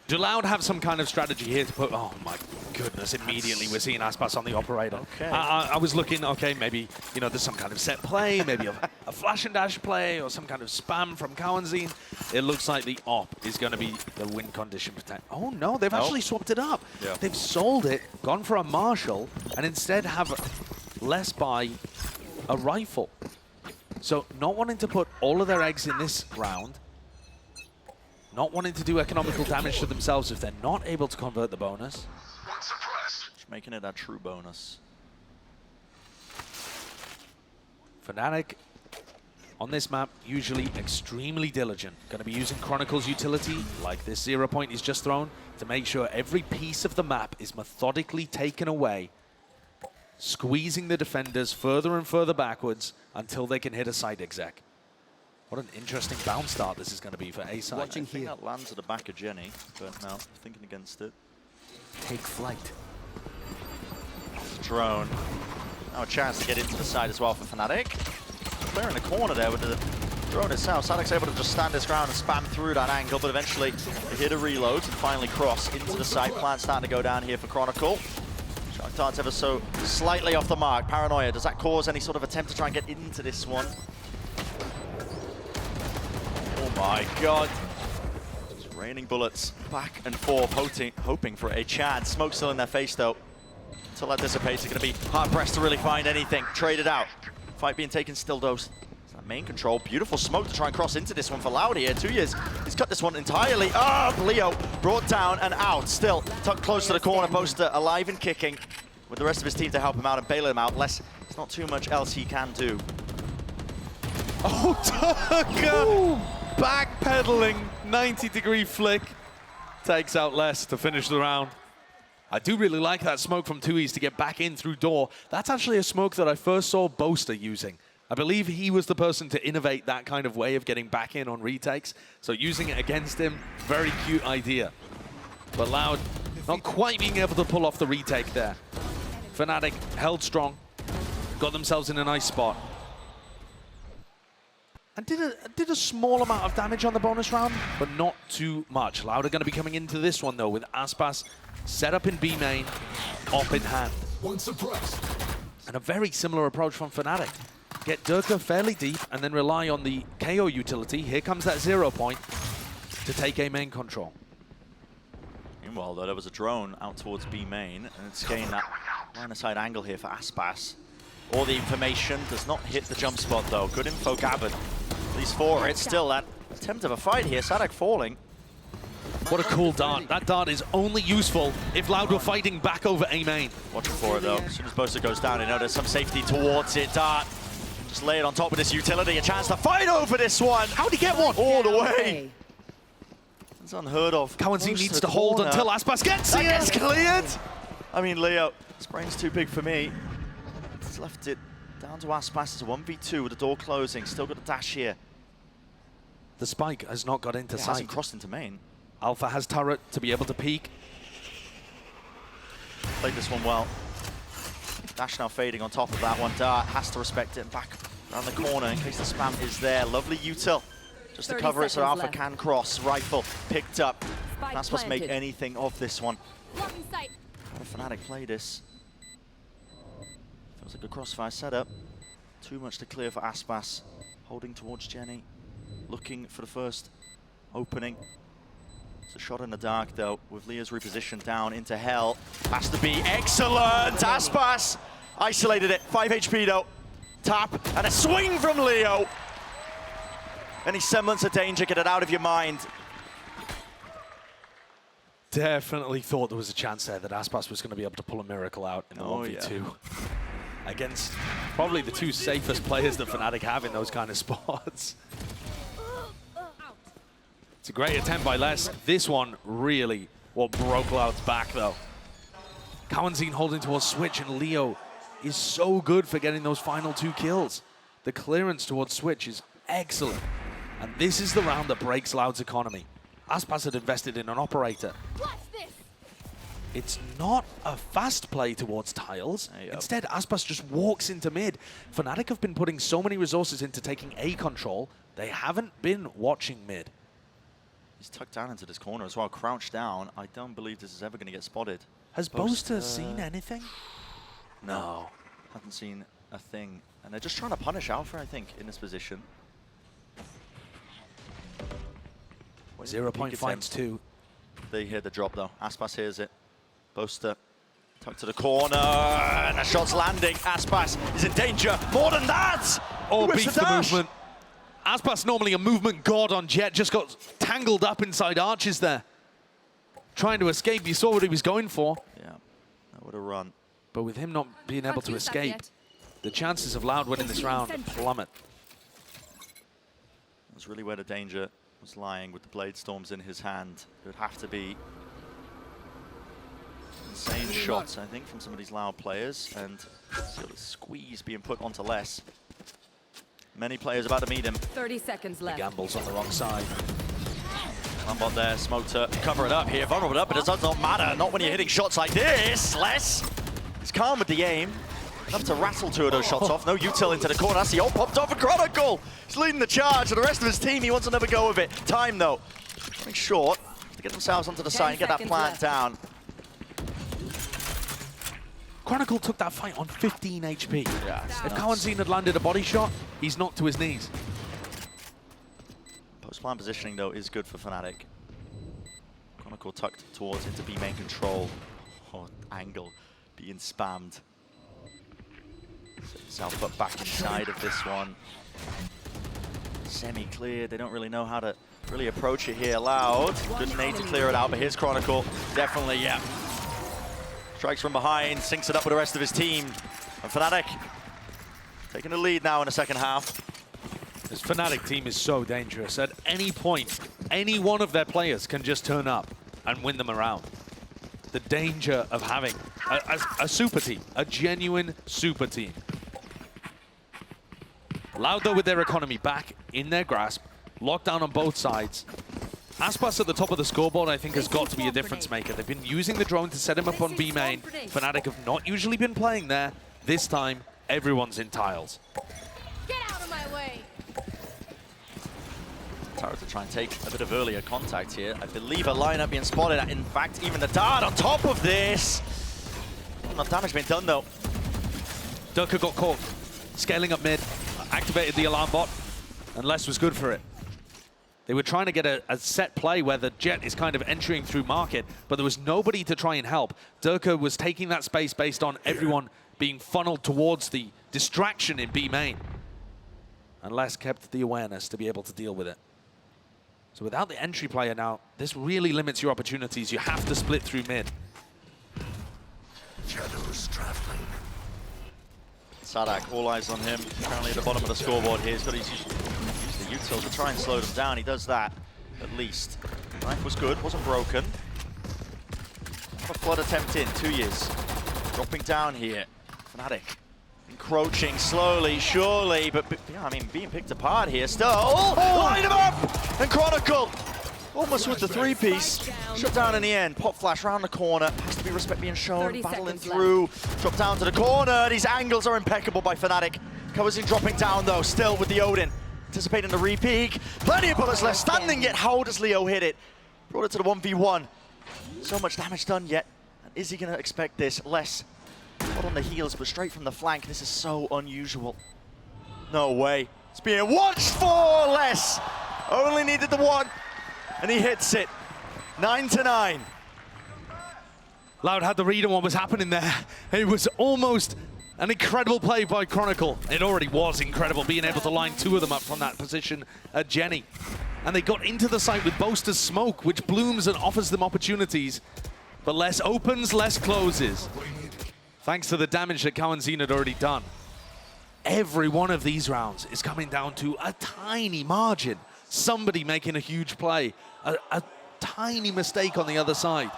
Do Loud have some kind of strategy here to put... Oh my goodness, immediately we're seeing Aspas on the operator. Okay. I was looking, okay, maybe, you know, there's some kind of set play, maybe a flash and dash play, or some kind of spam from Cowan Zine. It looks like the op is going to be the win condition protect. Oh no, they've actually swapped it up. Yeah. They've sold it, gone for a Marshall, and instead have less by a rifle. So not wanting to put all of their eggs in this round, not wanting to do economical damage to themselves if they're not able to convert the bonus. Just making it a true bonus. Fnatic on this map, usually extremely diligent. Going to be using Chronicle's utility, like this 0 point he's just thrown, to make sure every piece of the map is methodically taken away, squeezing the defenders further and further backwards until they can hit a side exec. What an interesting bounce start this is going to be for A-side. I think that lands at the back of Jenny, but no, thinking against it. Take flight. Drone. Now a chance to get into the side as well for Fnatic. Clearing the corner there with the drone itself. Sadek's able to just stand his ground and spam through that angle, but eventually they hit a reload and finally cross into the side. Plan starting to go down here for Chronicle. Shark Dart's ever so slightly off the mark. Paranoia, does that cause any sort of attempt to try and get into this one? Oh my god. Just raining bullets back and forth, hoping for a chance. Smoke still in their face though. Until that dissipates, they're going to be hard-pressed to really find anything. Traded out. Fight being taken still dose. That main control. Beautiful smoke to try and cross into this one for Loud here. 2 years. He's cut this one entirely. Oh, Leo brought down and out. Still tucked close to the corner. Poster alive and kicking with the rest of his team to help him out and bail him out. There's not too much else he can do. Oh, Durka! Backpedaling, 90-degree flick. Takes out less to finish the round. I do really like that smoke from 2Es to get back in through door. That's actually a smoke that I first saw Boaster using. I believe he was the person to innovate that kind of way of getting back in on retakes. So using it against him, very cute idea. But Loud not quite being able to pull off the retake there. Fnatic held strong. got themselves in a nice spot. And did a small amount of damage on the bonus round, but not too much. Loud are going to be coming into this one, though, with Aspas set up in B main, op in hand. One suppressed. And a very similar approach from Fnatic. Get Durka fairly deep and then rely on the KO utility. Here comes that 0 point to take A main control. Meanwhile, though, there was a drone out towards B main, and it's gained that line-of-sight angle here for Aspas. All the information does not hit the jump spot, though. Good info gathered. At least for it. Still that attempt of a fight here. Sadak falling. What a cool dart. That dart is only useful if Loud were fighting back over A main. Watching for it, though. As soon as Boaster goes down, you know there's some safety towards it. Dart just lay it on top of this utility. A chance to fight over this one. How'd he get one? All the way. It's unheard of. Kawanzin needs to hold until Aspas gets That it. gets cleared. I mean, Leo, this brain's too big for me. He's left it down to Aspas. It's a 1v2 with the door closing. Still got a dash here. The spike has not got into It sight. hasn't crossed into main. Alpha has turret to be able to peek. Played this one well. Dash now fading on top of that one. Dart has to respect it and back around the corner in case the spam is there. Lovely util. Just to cover it so Alpha can cross. Rifle picked up. That's supposed to make anything of this one. How did Fnatic play this? Feels like a crossfire setup. Too much to clear for Aspas. Holding towards Jenny. Looking for the first opening. It's a shot in the dark, though, with Leah's repositioned down into hell. Has to be excellent. Aspas isolated it. 5 HP, though. Tap and a swing from Leo. Any semblance of danger, get it out of your mind. Definitely thought there was a chance there that Aspas was going to be able to pull a miracle out in the 1v2. Against probably the two safest players that Fnatic have in those kind of spots. It's a great attempt by Les. This one really what broke Loud's back, though. Kawanzin holding towards Switch, and Leo is so good for getting those final 2 kills. The clearance towards Switch is excellent. And this is the round that breaks Loud's economy. Aspas had invested in an operator. It's not a fast play towards tiles. Instead, Aspas just walks into mid. Fnatic have been putting so many resources into taking A control, they haven't been watching mid. He's tucked down into this corner as well, crouched down. I don't believe this is ever going to get spotted. Has Boaster seen anything? No, haven't seen a thing. And they're just trying to punish Alpha, I think, in this position. 0 point finds 2. They hear the drop, though. Aspas hears it. Boaster tucked to the corner, and the shot's landing. Aspas is in danger. More than that! Oh, Whips beats the movement. Aspas, normally a movement god on Jet, just got tangled up inside arches there. Trying to escape, you saw what he was going for. Yeah, that would have run. But with him not being able to escape, the chances of Loud winning this round plummet. That's really where the danger was lying with the Blade Storms in his hand. It would have to be insane shots, I think, from some of these Loud players. And see the squeeze being put onto Les. Many players about to meet him. 30 seconds left. Gambles on the wrong side. Lambot there, Smoke to cover it up here. Vulnerable up, but it does not matter. Not when you're hitting shots like this. Les is calm with the aim. Enough to rattle 2 of those shots off. No util into the corner. That's the ult popped off for Chronicle. He's leading the charge, and the rest of his team, he wants another go of it. Time, though. Running short to get themselves onto the side and get that plant down. Chronicle took that fight on 15 HP. Yeah, if Kawanzin had landed a body shot, he's knocked to his knees. Post-plant positioning, though, is good for Fnatic. Chronicle tucked towards into B main control. Oh, angle being spammed. South foot back inside of this one. Semi-cleared. They don't really know how to really approach it here. Loud. Good nade to clear it out, but here's Chronicle. Definitely, yeah. Strikes from behind, syncs it up with the rest of his team. And Fnatic taking the lead now in the second half. This Fnatic team is so dangerous. At any point, any one of their players can just turn up and win them around. The danger of having a super team, a genuine super team. Loud, though, with their economy back in their grasp, locked down on both sides. Aspas at the top of the scoreboard, I think, has got to be a difference maker. They've been using the drone to set him up on B main. Fnatic have not usually been playing there. This time, everyone's in tiles. Get out of my way. Tara to try and take a bit of earlier contact here. I believe a lineup being spotted. In fact, even the dart on top of this. Not enough damage being done though. Durka got caught, scaling up mid, activated the alarm bot, and Les was good for it. They were trying to get a set play where the Jet is kind of entering through market, but there was nobody to try and help. Durka was taking that space based on everyone being funneled towards the distraction in B main. And Les kept the awareness to be able to deal with it. So without the entry player now, this really limits your opportunities. You have to split through mid. Shadows traveling. Sadak, all eyes on him. Currently at the bottom of the scoreboard here. He's got to use the util to try and slow them down. He does that, at least. Knife was good, wasn't broken. A flood attempt in, 2 years. Dropping down here. Fnatic encroaching slowly, surely, but yeah, I mean, being picked apart here still. Oh, line him up! And Chronicle, almost with the three-piece. Shut down in the end. Pop flash around the corner. Has to be respect being shown. Battling through. Drop down to the corner. These angles are impeccable by Fnatic. Covers in dropping down though, still with the Odin. Anticipating the re-peek. Plenty of bullets left standing, yet how does Leo hit it? Brought it to the 1v1. So much damage done yet. And is he going to expect this? Less. Not on the heels, but straight from the flank. This is so unusual. No way. It's being watched for less. Only needed the one, and he hits it. 9-9. Loud had the read on what was happening there. It was almost an incredible play by Chronicle. It already was incredible, being able to line two of them up from that position at Jenny. And they got into the site with Boaster's smoke, which blooms and offers them opportunities. But less opens, less closes. Thanks to the damage that Kawanzin had already done. Every one of these rounds is coming down to a tiny margin. Somebody making a huge play. A tiny mistake on the other side.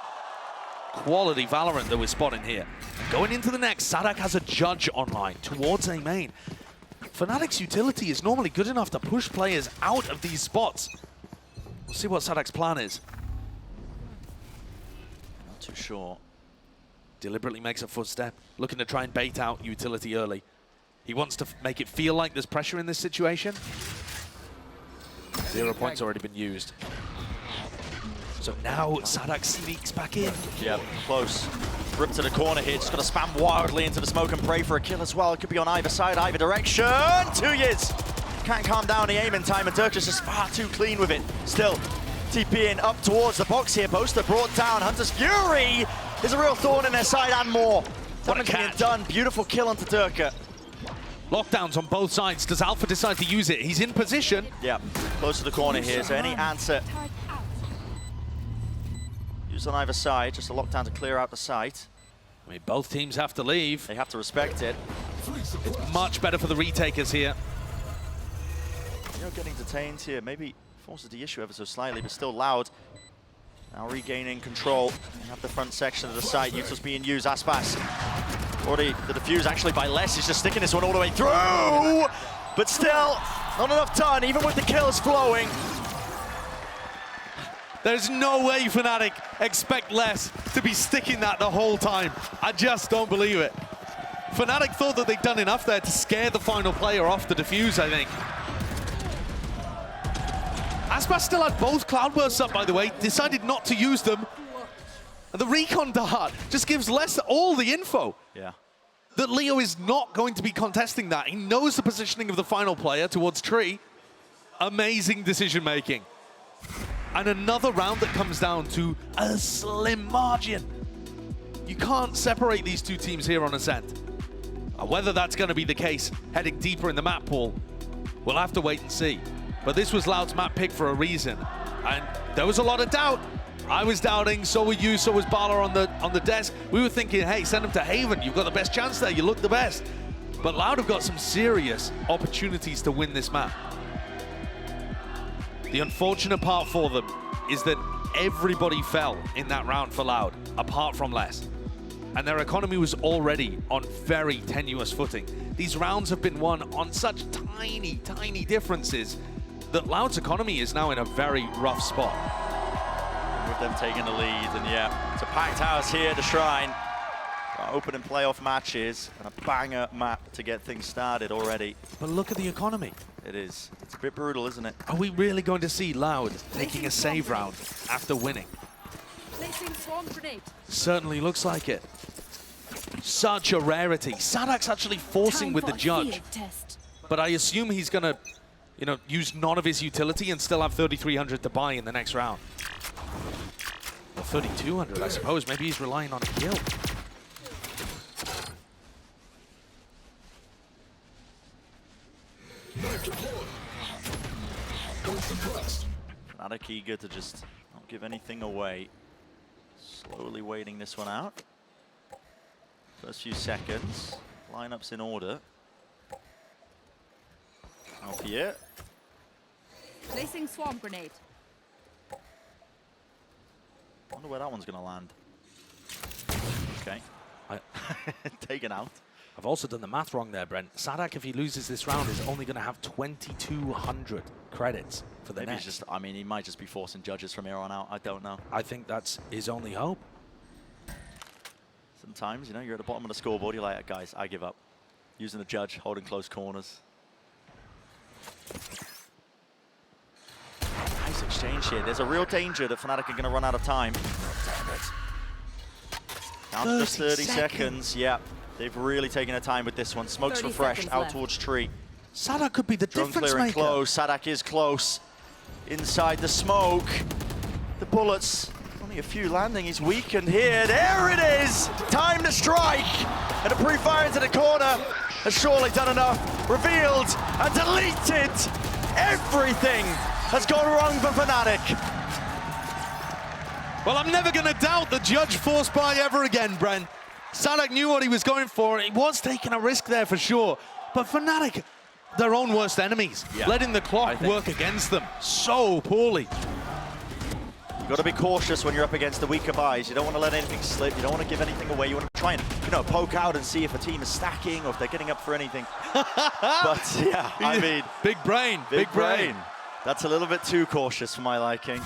Quality Valorant that we're spotting here. Going into the next, Sadak has a judge online towards A main. Fnatic's utility is normally good enough to push players out of these spots. We'll see what Sadak's plan is. Not too sure. Deliberately makes a footstep, looking to try and bait out utility early. He wants to make it feel like there's pressure in this situation. 0 points already been used. So now Sadak sneaks back in. Yeah, close. Rip to the corner here, just got to spam wildly into the smoke and pray for a kill as well. It could be on either side, either direction. 2 years. Can't calm down the aim in time, and Dirk is just far too clean with it. Still, TPing up towards the box here. Boaster brought down. Hunter's Fury is a real thorn in their side and more. Damage being done. Beautiful kill onto Durka. Lockdowns on both sides. Does Alpha decide to use it? He's in position. Yeah, close to the corner here. So any answer? Used on either side, just a lockdown to clear out the site. I mean, both teams have to leave. They have to respect it. It's much better for the retakers here. You're getting detained here. Maybe forces the issue ever so slightly, but still Loud. Now regaining control. You have the front section of the site. Util's being used. Aspas. Already the defuse actually by Les. He's just sticking this one all the way through. But still, not enough done, even with the kills flowing. There's no way Fnatic expect Les to be sticking that the whole time. I just don't believe it. Fnatic thought that they'd done enough there to scare the final player off the defuse, I think. Aspas still had both Cloudbursts up, by the way, decided not to use them. And the recon dart just gives Les all the info. Yeah. That Leo is not going to be contesting that. He knows the positioning of the final player towards Tree. Amazing decision making. And another round that comes down to a slim margin. You can't separate these two teams here on Ascent. Whether that's going to be the case heading deeper in the map pool, we'll have to wait and see. But this was Loud's map pick for a reason. And there was a lot of doubt. I was doubting, so were you, so was Bala on the desk. We were thinking, hey, send him to Haven. You've got the best chance there. You look the best. But Loud have got some serious opportunities to win this map. The unfortunate part for them is that everybody fell in that round for Loud, apart from Les. And their economy was already on very tenuous footing. These rounds have been won on such tiny, tiny differences that Loud's economy is now in a very rough spot. With them taking the lead, and yeah, it's a packed house here at the Shrine. opening playoff matches and a banger map to get things started already. But look at the economy. It is. It's a bit brutal, isn't it? Are we really going to see Loud taking a save round after winning? Placing swarm grenade. Certainly looks like it. Such a rarity. Sadak's actually forcing with the judge. But I assume he's going to, you know, use none of his utility and still have 3,300 to buy in the next round. Or 3,200, I suppose. Maybe he's relying on a kill. Fnatic eager to just not give anything away. Slowly waiting this one out. First few seconds. Lineups in order. Up here. Placing swarm grenade. Wonder where that one's going to land. Okay. Taken out. I've also done the math wrong there, Brent. Sadak, if he loses this round, is only going to have 2,200 credits for the Maybe next. he's just, I mean, he might just be forcing judges from here on out. I don't know. I think that's his only hope. Sometimes, you know, you're at the bottom of the scoreboard, you're like, guys, I give up. Using the judge, holding close corners. Nice exchange here. There's a real danger that Fnatic are going to run out of time. Down to just 30 seconds. Yeah, they've really taken their time with this one. Smoke's refreshed out towards tree. Sadak could be the Drone difference clearing maker. close. Sadak is close. Inside the smoke. The bullets. Only a few landing. He's weakened here. There it is! Time to strike! And a pre-fire into the corner has surely done enough. Revealed and deleted. Everything has gone wrong for Fnatic. Well, I'm never going to doubt the judge force buy ever again, Brent. Sadak knew what he was going for. He was taking a risk there for sure. But Fnatic, their own worst enemies, letting the clock work against them so poorly. You've got to be cautious when you're up against the weaker buys. You don't want to let anything slip. You don't want to give anything away. You want to try and, you know, poke out and see if a team is stacking or if they're getting up for anything. But yeah, I mean, big brain, big brain. That's a little bit too cautious for my liking.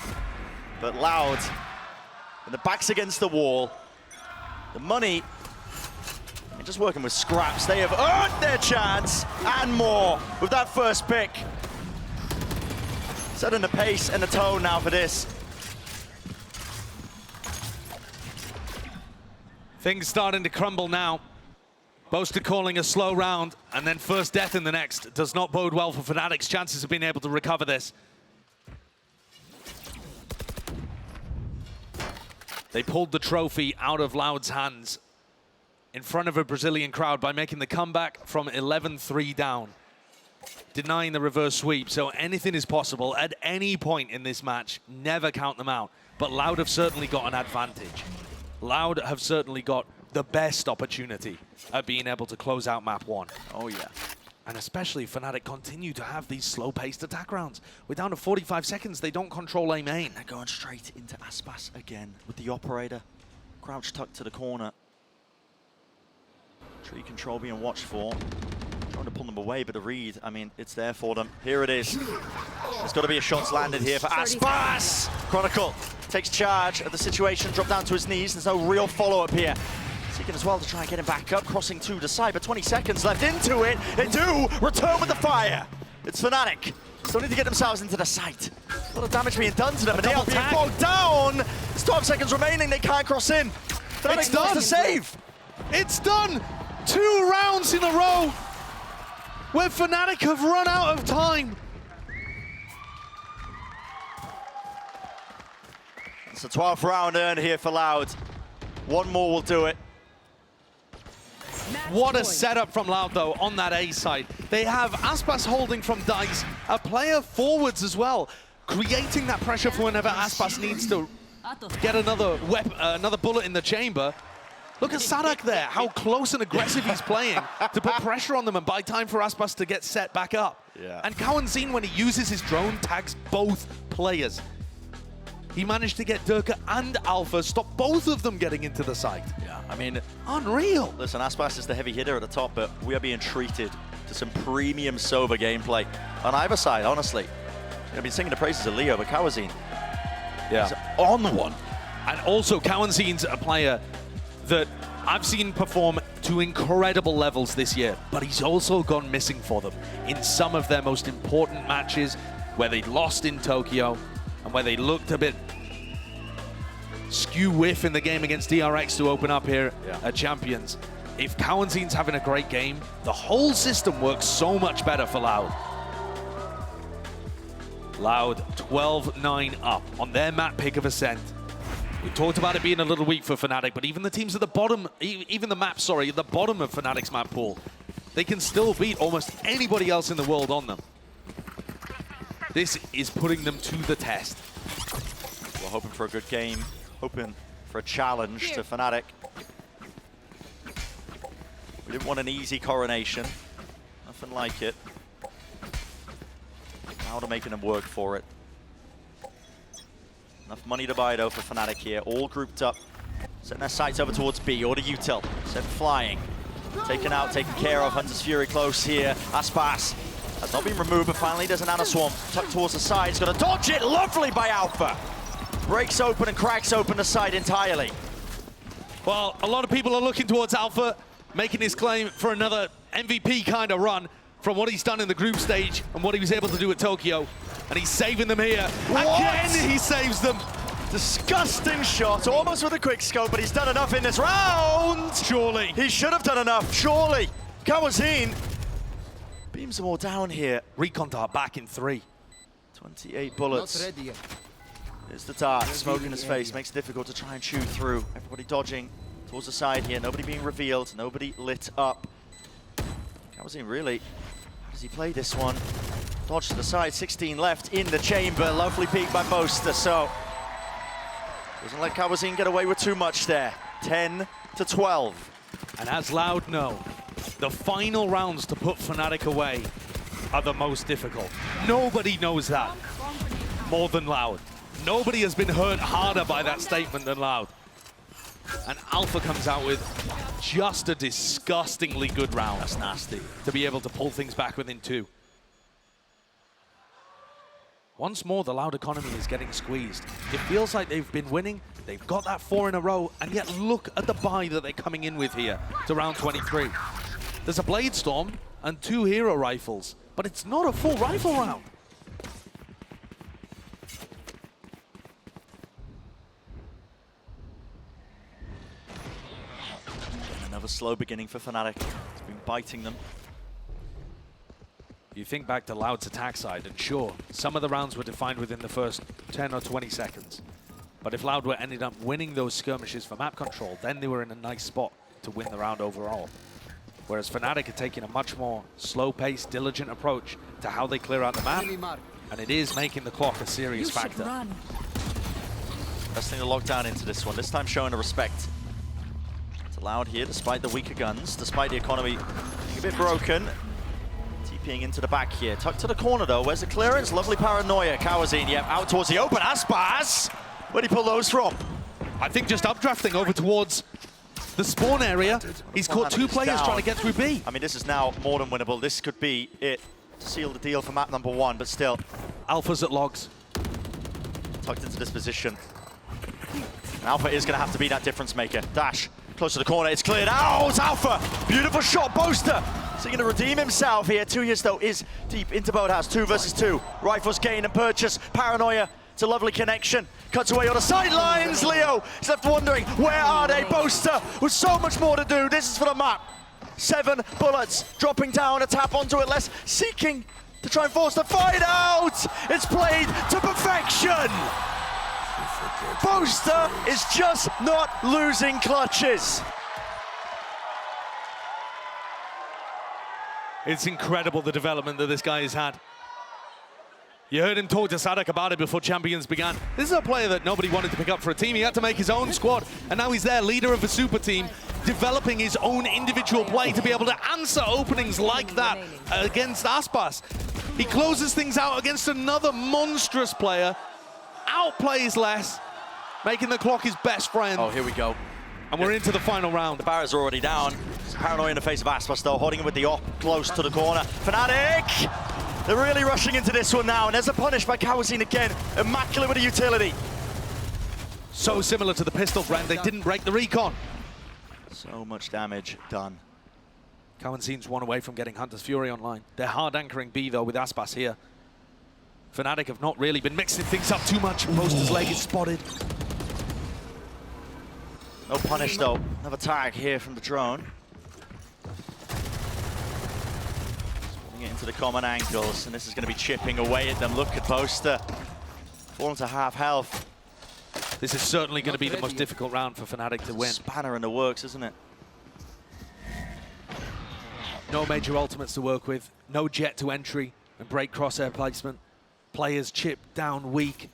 But Loud, and the back's against the wall. The money, I mean, just working with scraps. They have earned their chance and more with that first pick. Setting the pace and the tone now for this. Things starting to crumble now. Boaster calling a slow round, and then first death in the next. Does not bode well for Fnatic's chances of being able to recover this. They pulled the trophy out of Loud's hands in front of a Brazilian crowd by making the comeback from 11-3 down, denying the reverse sweep. So anything is possible at any point in this match. Never count them out. But Loud have certainly got an advantage. Loud have certainly got the best opportunity at being able to close out map 1. Oh yeah. And especially Fnatic continue to have these slow-paced attack rounds. We're down to 45 seconds. They don't control A main. They're going straight into Aspas again with the operator. Crouch tucked to the corner. Tree control being watched for. Trying to pull them away, but the read, I mean, it's there for them. Here it is. There's got to be a shots landed here for Aspas. Chronicle takes charge of the situation, dropped down to his knees. There's no real follow-up here. Seeking as well to try and get him back up, crossing to the side, but 20 seconds left into it. They do return with the fire. It's Fnatic. Still need to get themselves into the site. A lot of damage being done to them, and they are being bogged down. There's 12 seconds remaining. They can't cross in. Fnatic wants to save. It's done. 2 rounds in a row where Fnatic have run out of time. It's a 12th round earned here for Loud. One more will do it. What a setup from Loud, though, on that A side. They have Aspas holding from Dice, a player forwards as well, creating that pressure for whenever Aspas needs to get another bullet in the chamber. Look at Sadak there, how close and aggressive he's playing to put pressure on them and buy time for Aspas to get set back up. Yeah. And Kawanzin, when he uses his drone, tags both players. He managed to get Durka and Alpha, stop both of them getting into the site. Yeah, I mean, unreal. Listen, Aspas is the heavy hitter at the top, but we are being treated to some premium Sova gameplay on either side, honestly. I've been singing the praises of Leo, but Kawanzin is on one. And also, Kawanzin's a player that I've seen him perform to incredible levels this year, but he's also gone missing for them in some of their most important matches where they lost in Tokyo and where they looked a bit skew-whiff in the game against DRX to open up here at Champions. If Kawenzin's having a great game, the whole system works so much better for Loud. Loud 12-9 up on their map pick of Ascent. We talked about it being a little weak for Fnatic, but even the teams at the bottom, even the map, sorry, at the bottom of Fnatic's map pool, they can still beat almost anybody else in the world on them. This is putting them to the test. We're hoping for a good game, hoping for a challenge to Fnatic. We didn't want an easy coronation, nothing like it. Now they're making them work for it. Enough money to buy though for Fnatic here, all grouped up. Setting their sights over towards B, or the util. Sent flying. Taken out, taken care of. Hunter's Fury close here. Aspas has not been removed, but finally there's an Ana Swarm tucked towards the side. He's got to dodge it, lovely by Alpha. Breaks open and cracks open the side entirely. Well, a lot of people are looking towards Alpha, making his claim for another MVP kind of run from what he's done in the group stage and what he was able to do at Tokyo. And he's saving them here. What? Again, he saves them. Disgusting shot, almost with a quick scope, but he's done enough in this round. Surely. He should have done enough, surely. Kawazin beams them all down here. Recon dart back in 3. 28 bullets. There's the dart, smoke in his face, makes it difficult to try and shoot through. Everybody dodging towards the side here, nobody being revealed, nobody lit up. Kawazin really, how does he play this one? Dodge to the side, 16 left in the chamber. Lovely peek by Boaster, so doesn't let Kawazin get away with too much there. 10-12. And as Loud know, the final rounds to put Fnatic away are the most difficult. Nobody knows that more than Loud. Nobody has been hurt harder by that statement than Loud. And Alpha comes out with just a disgustingly good round. That's nasty. To be able to pull things back within 2. Once more, the Loud economy is getting squeezed. It feels like they've been winning, they've got that 4 in a row, and yet look at the buy that they're coming in with here to round 23. There's a Blade Storm and 2 hero rifles, but it's not a full rifle round. Another slow beginning for Fnatic. It's been biting them. You think back to Loud's attack side, and sure, some of the rounds were defined within the first 10 or 20 seconds. But if Loud were ended up winning those skirmishes for map control, then they were in a nice spot to win the round overall. Whereas Fnatic are taking a much more slow-paced, diligent approach to how they clear out the map, and it is making the clock a serious factor. Best thing to lock down into this one, this time showing a respect. It's allowed here, despite the weaker guns, despite the economy being a bit broken. TPing into the back here, tucked to the corner though. Where's the clearance? Lovely paranoia. Kawazin, yep, out towards the open. Aspas! Where'd he pull those from? I think just updrafting over towards the spawn area. He's caught 2 players trying to get through B. I mean, this is now more than winnable. This could be it to seal the deal for map number 1, but still. Alpha's at logs. Tucked into this position. And Alpha is going to have to be that difference maker. Dash, close to the corner, it's cleared out. Alpha, beautiful shot, Boaster. So he's going to redeem himself here. 2 years though is deep into Boathouse, 2 versus 2. Rifles gain and purchase, paranoia, it's a lovely connection. Cuts away on the sidelines, Leo is left wondering, where are they? Boaster with so much more to do, this is for the map. 7 bullets, dropping down, a tap onto it, less seeking to try and force the fight out. It's played to perfection. Boaster is just not losing clutches. It's incredible the development that this guy has had. You heard him talk to Sadak about it before Champions began. This is a player that nobody wanted to pick up for a team. He had to make his own squad, and now he's there, leader of a super team, developing his own individual play to be able to answer openings like that against Aspas. He closes things out against another monstrous player, outplays less, making the clock his best friend. Oh, here we go. And we're into the final round. The barrier's already down. Paranoia in the face of Aspas though, holding him with the op close to the corner. Fnatic! They're really rushing into this one now, and there's a punish by Kawazin again. Immaculate with a utility. So similar to the pistol brand, they didn't break the recon. So much damage done. Cowan seems one away from getting Hunter's Fury online. They're hard anchoring B though with Aspas here. Fnatic have not really been mixing things up too much. Poster's leg is spotted. No punish though. Another tag here from the drone. Pulling it into the common angles, and this is going to be chipping away at them. Look at Poster. Falling to half health. This is certainly going to be the most difficult round for Fnatic to win. Spanner in the works, isn't it? No major ultimates to work with. No jet to entry and break crosshair placement. Players chip down weak.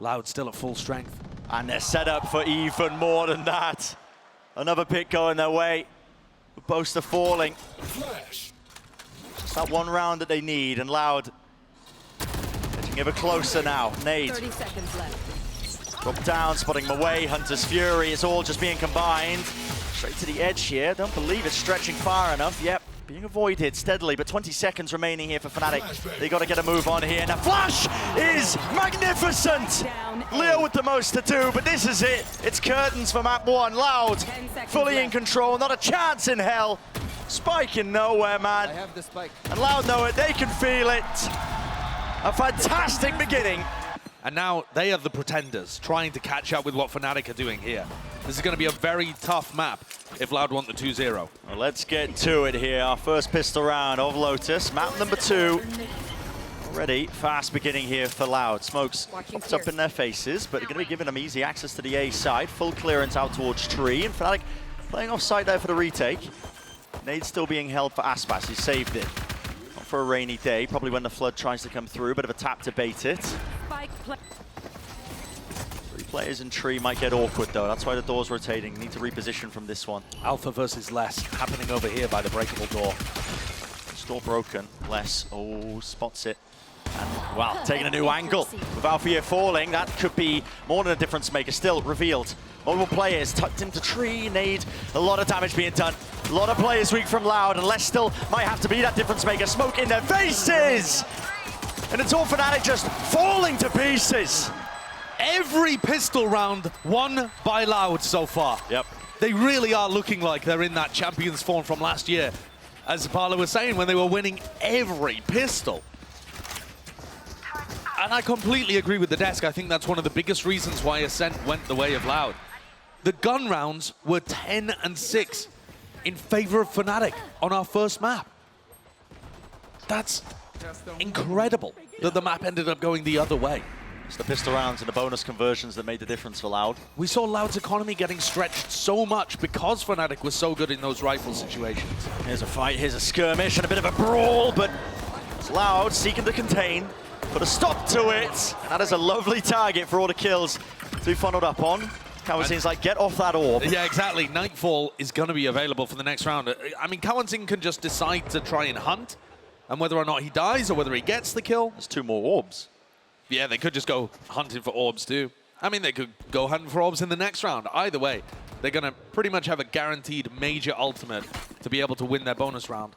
Loud still at full strength. And they're set up for even more than that. Another pick going their way. Poster falling. It's that one round that they need, and Loud getting ever closer now. Nade. 30 seconds left. Drop down, spotting him away. Hunter's Fury, it's all just being combined. Straight to the edge here. Don't believe it's stretching far enough. Yep, being avoided steadily, but 20 seconds remaining here for Fnatic. They got to get a move on here. Now Flash is magnificent. Leo with the most to do, but this is it. It's curtains for map 1. Loud, fully in control, not a chance in hell. Spike in nowhere, man. I have the spike. And Loud know it, they can feel it. A fantastic beginning. And now they are the pretenders, trying to catch up with what Fnatic are doing here. This is going to be a very tough map if Loud want the 2-0. Well, let's get to it here. Our first pistol round of Lotus. Map number 2. Already fast beginning here for Loud. Smokes popped up in their faces, but they're going to be giving them easy access to the A side. Full clearance out towards Tree. And Fnatic playing off side there for the retake. Nade still being held for Aspas. He saved it. Not for a rainy day. Probably when the flood tries to come through. Bit of a tap to bait it. Three players in Tree might get awkward though. That's why the door's rotating. Need to reposition from this one. Alpha versus Less happening over here by the breakable door. Door broken. Less, oh, spots it. And, wow, taking a new angle. With Alpha here falling, that could be more than a difference maker. Still revealed. Multiple players tucked into Tree. Nade, a lot of damage being done. A lot of players weak from Loud, and Less still might have to be that difference maker. Smoke in their faces! And it's all Fnatic just falling to pieces. Every pistol round won by Loud so far. Yep. They really are looking like they're in that champions form from last year. As Parla was saying, when they were winning every pistol. And I completely agree with the desk. I think that's one of the biggest reasons why Ascent went the way of Loud. The gun rounds were 10 and 6 in favor of Fnatic on our first map. That's incredible that the map ended up going the other way. It's the pistol rounds and the bonus conversions that made the difference for Loud. We saw Loud's economy getting stretched so much because Fnatic was so good in those rifle situations. Here's a fight, here's a skirmish and a bit of a brawl, but it's Loud seeking to contain. Put a stop to it. And that is a lovely target for all the kills to be funneled up on. Kawazin's like, get off that orb. Yeah, exactly. Nightfall is going to be available for the next round. I mean, Kawazin can just decide to try and hunt, and whether or not he dies or whether he gets the kill. There's 2 more orbs. Yeah, they could just go hunting for orbs too. I mean, they could go hunting for orbs in the next round. Either way, they're going to pretty much have a guaranteed major ultimate to be able to win their bonus round.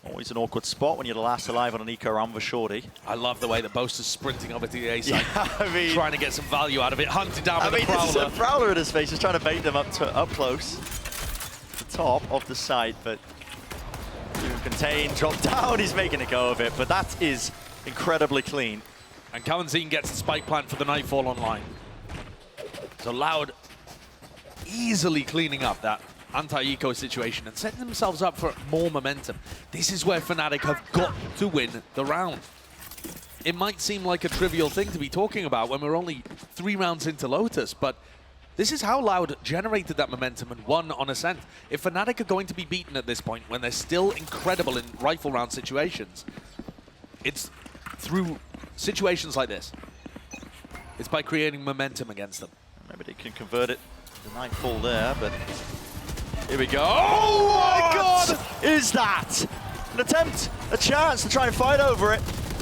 Always an awkward spot when you're the last alive on an eco round with a shorty. I love the way that Boaster's sprinting over to the A side, Yeah, I mean, trying to get some value out of it, hunting down with the There's Prowler. a Prowler in his face. He's trying to bait them up close. The top of the site, but to contain, drop down. He's making a go of it, but that is incredibly clean. And Kawazin gets the spike plant for the Nightfall online. So Loud easily cleaning up that anti-eco situation and setting themselves up for more momentum. This is where Fnatic have got to win the round. It might seem like a trivial thing to be talking about when we're only 3 rounds into Lotus, but this is how Loud generated that momentum and won on Ascent. If Fnatic are going to be beaten at this point when they're still incredible in rifle round situations, it's through situations like this. It's by creating momentum against them. Maybe they can convert it to Nightfall there, but here we go. Oh my God! Is that an attempt, a chance to try and fight over it?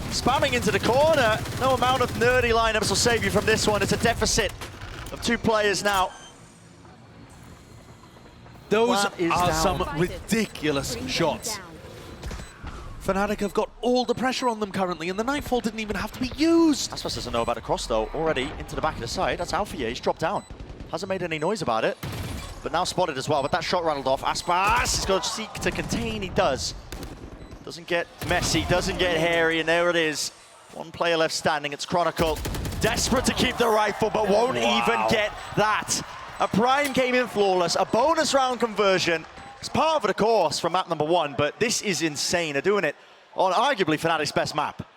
Spamming into the corner. No amount of nerdy lineups will save you from this one. It's a deficit of 2 players now. Those That is are down. some ridiculous shots. Fnatic have got all the pressure on them currently, and the Nightfall didn't even have to be used. Aspas doesn't know about the cross though. Already into the back of the side. That's Alpha. He's dropped down. Hasn't made any noise about it, but now spotted as well. But that shot rattled off. Aspas, he's got to seek to contain. He does. Doesn't get messy, doesn't get hairy, and there it is. One player left standing. It's Chronicle. Desperate to keep the rifle, but won't even get that. A prime came in flawless, a bonus round conversion. It's part of the course from map number 1, but this is insane. They're doing it on arguably Fnatic's best map.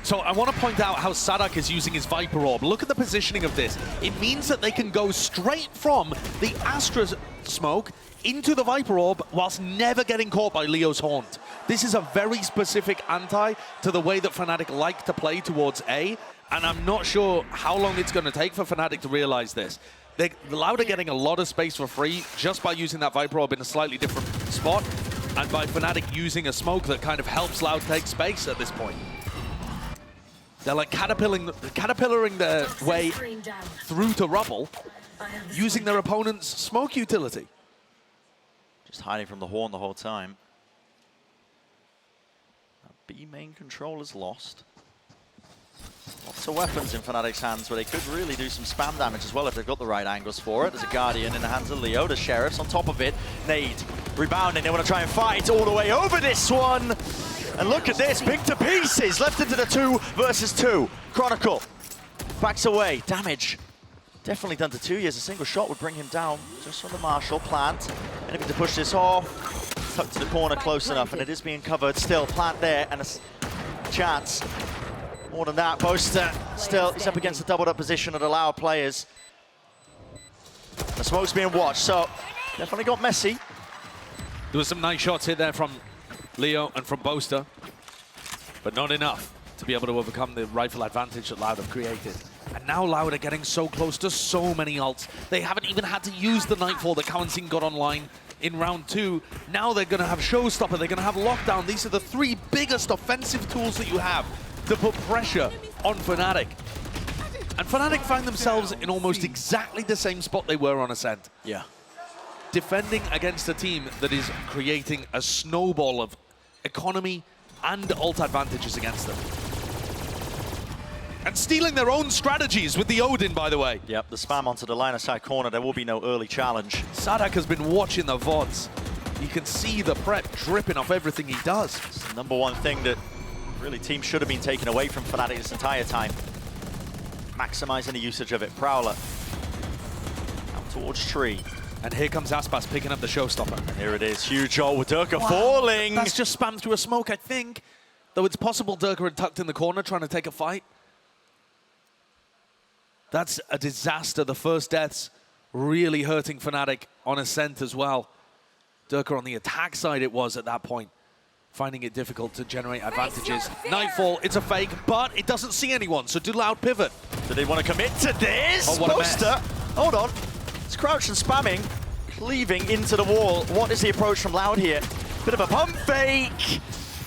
So I want to point out how Sadak is using his Viper Orb. Look at the positioning of this. It means that they can go straight from the Astra smoke into the Viper Orb whilst never getting caught by Leo's Haunt. This is a very specific anti to the way that Fnatic like to play towards A, and I'm not sure how long it's going to take for Fnatic to realize this. Loud are getting a lot of space for free just by using that Viper Orb in a slightly different spot, and by Fnatic using a smoke that kind of helps Loud take space at this point. They're like caterpillaring their way through to rubble, using their opponent's smoke utility. Just hiding from the Horn the whole time. B main control is lost. Lots of weapons in Fnatic's hands where they could really do some spam damage as well if they've got the right angles for it. There's a Guardian in the hands of Leo, the Sheriff's on top of it. Nade rebounding, they want to try and fight all the way over this one. And look at this, picked to pieces, left into the 2 versus 2. Chronicle backs away, damage. Definitely done to 2 years, a single shot would bring him down just from the Marshall plant. Anything to push this off, tucked to the corner close enough, and it is being covered still. Plant there, and a chance. More than that, Boaster still, he's up against the doubled up position of the Loud players. The smoke's being watched, so definitely got messy. There was some nice shots here there from Leo and from Boaster, but not enough to be able to overcome the rifle advantage that Loud have created. And now Loud are getting so close to so many ults. They haven't even had to use the Nightfall that Kawansing got online in round 2. Now they're going to have Showstopper, they're going to have Lockdown. These are the 3 biggest offensive tools that you have to put pressure on Fnatic. And Fnatic find themselves in almost exactly the same spot they were on Ascent. Yeah. Defending against a team that is creating a snowball of economy and ult advantages against them. And stealing their own strategies with the Odin, by the way. Yep, the spam onto the line of side corner, there will be no early challenge. Sadak has been watching the VODs. You can see the prep dripping off everything he does. It's the #1 thing that really teams should have been taken away from Fnatic this entire time. Maximizing the usage of it. Prowler out towards tree. And here comes Aspas picking up the Showstopper. Here it is, huge ult with Durka falling. That's just spammed through a smoke, I think. Though it's possible Durka had tucked in the corner trying to take a fight. That's a disaster. The first deaths really hurting Fnatic on Ascent as well. Durka on the attack side it was at that point, finding it difficult to generate advantages. Nightfall, it's a fake, but it doesn't see anyone, so do Loud pivot. Do they want to commit to this? Oh, what a mess. Boaster, hold on. It's crouch and spamming, cleaving into the wall. What is the approach from Loud here? Bit of a pump fake.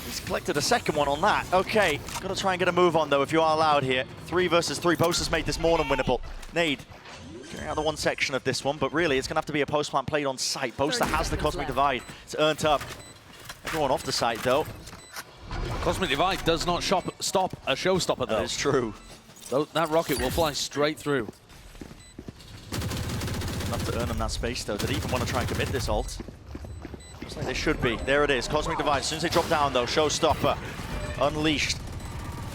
He's collected a second one on that. Okay, gotta try and get a move on though if you are Loud here. 3 versus 3, Boaster's made this more than winnable. Nade, clearing out the one section of this one, but really it's gonna have to be a post plant played on site. Boaster has the Cosmic Divide. It's earned up. Everyone off the site though. Cosmic Divide does not stop a Showstopper though. That is true. That rocket will fly straight through. Enough to earn them that space though. Did they even want to try and commit this ult? Looks like they should be. There it is, Cosmic Divide. As soon as they drop down though, Showstopper unleashed.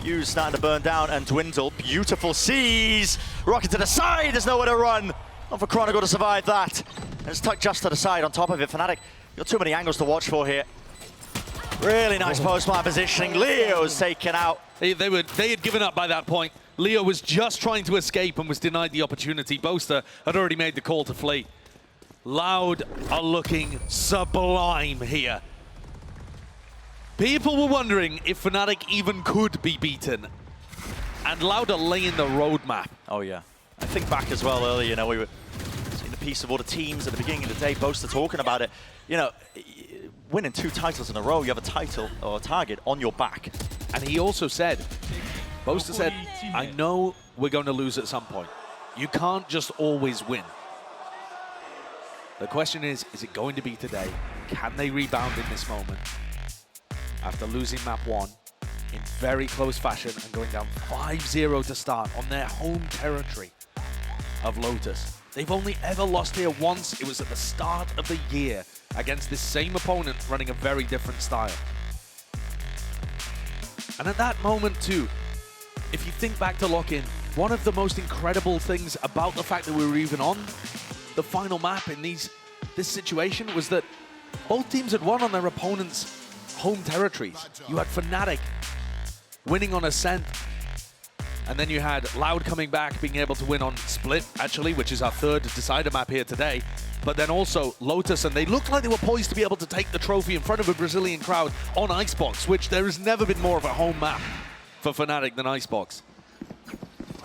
Fuse starting to burn down and dwindle. Beautiful seas. Rocket to the side, there's nowhere to run. Not for Chronicle to survive that. And it's tucked just to the side on top of it. Fnatic, got too many angles to watch for here. Really nice post-plant positioning. Leo's taken out. They had given up by that point. Leo was just trying to escape and was denied the opportunity. Boaster had already made the call to flee. Loud are looking sublime here. People were wondering if Fnatic even could be beaten. And Loud are laying the roadmap. Oh yeah. I think back as well earlier, you know, we were seeing the piece of all the teams at the beginning of the day, Boaster talking about it. You know, winning 2 titles in a row, you have a title or a target on your back. And he also said, Boaster said, I know we're going to lose at some point. You can't just always win. The question is it going to be today? Can they rebound in this moment? After losing map 1 in very close fashion and going down 5-0 to start on their home territory. of Lotus. They've only ever lost here once. It was at the start of the year against this same opponent running a very different style. And at that moment too, if you think back to lock-in, one of the most incredible things about the fact that we were even on the final map in this situation was that both teams had won on their opponent's home territories. You had Fnatic winning on Ascent, and then you had Loud coming back, being able to win on Split, actually, which is our third decider map here today. But then also Lotus, and they looked like they were poised to be able to take the trophy in front of a Brazilian crowd on Icebox, which there has never been more of a home map for Fnatic than Icebox.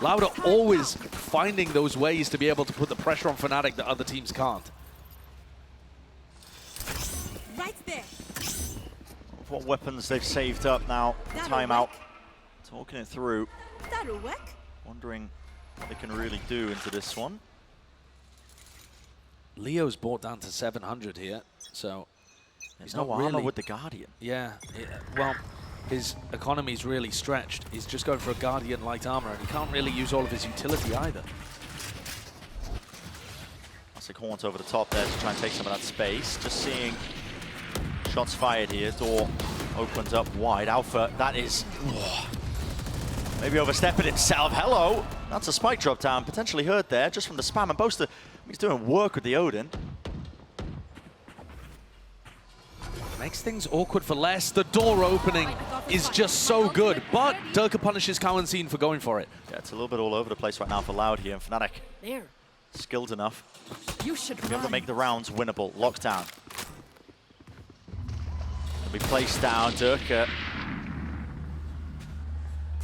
Loud are always finding those ways to be able to put the pressure on Fnatic that other teams can't. Right there. What weapons they've saved up now. Timeout. Talking it through. That'll work. Wondering what they can really do into this one. Leo's brought down to 700 here, so There's he's no not armor really with the Guardian. Yeah, well, his economy's really stretched. He's just going for a Guardian light armor, and he can't really use all of his utility either. Classic Haunt over the top there to try and take some of that space. Just seeing shots fired here. Door opens up wide. Alpha, that is maybe overstepping himself. Hello. That's a spike drop down, potentially hurt there just from the spam. And Boaster, he's doing work with the Odin. Makes things awkward for Les. The door opening is just so good, but Durka punishes Cowan for going for it. Yeah, it's a little bit all over the place right now for Loud here. And Fnatic There. skilled enough You should to be able to run. make the rounds winnable. Lockdown. Will be placed down. Durka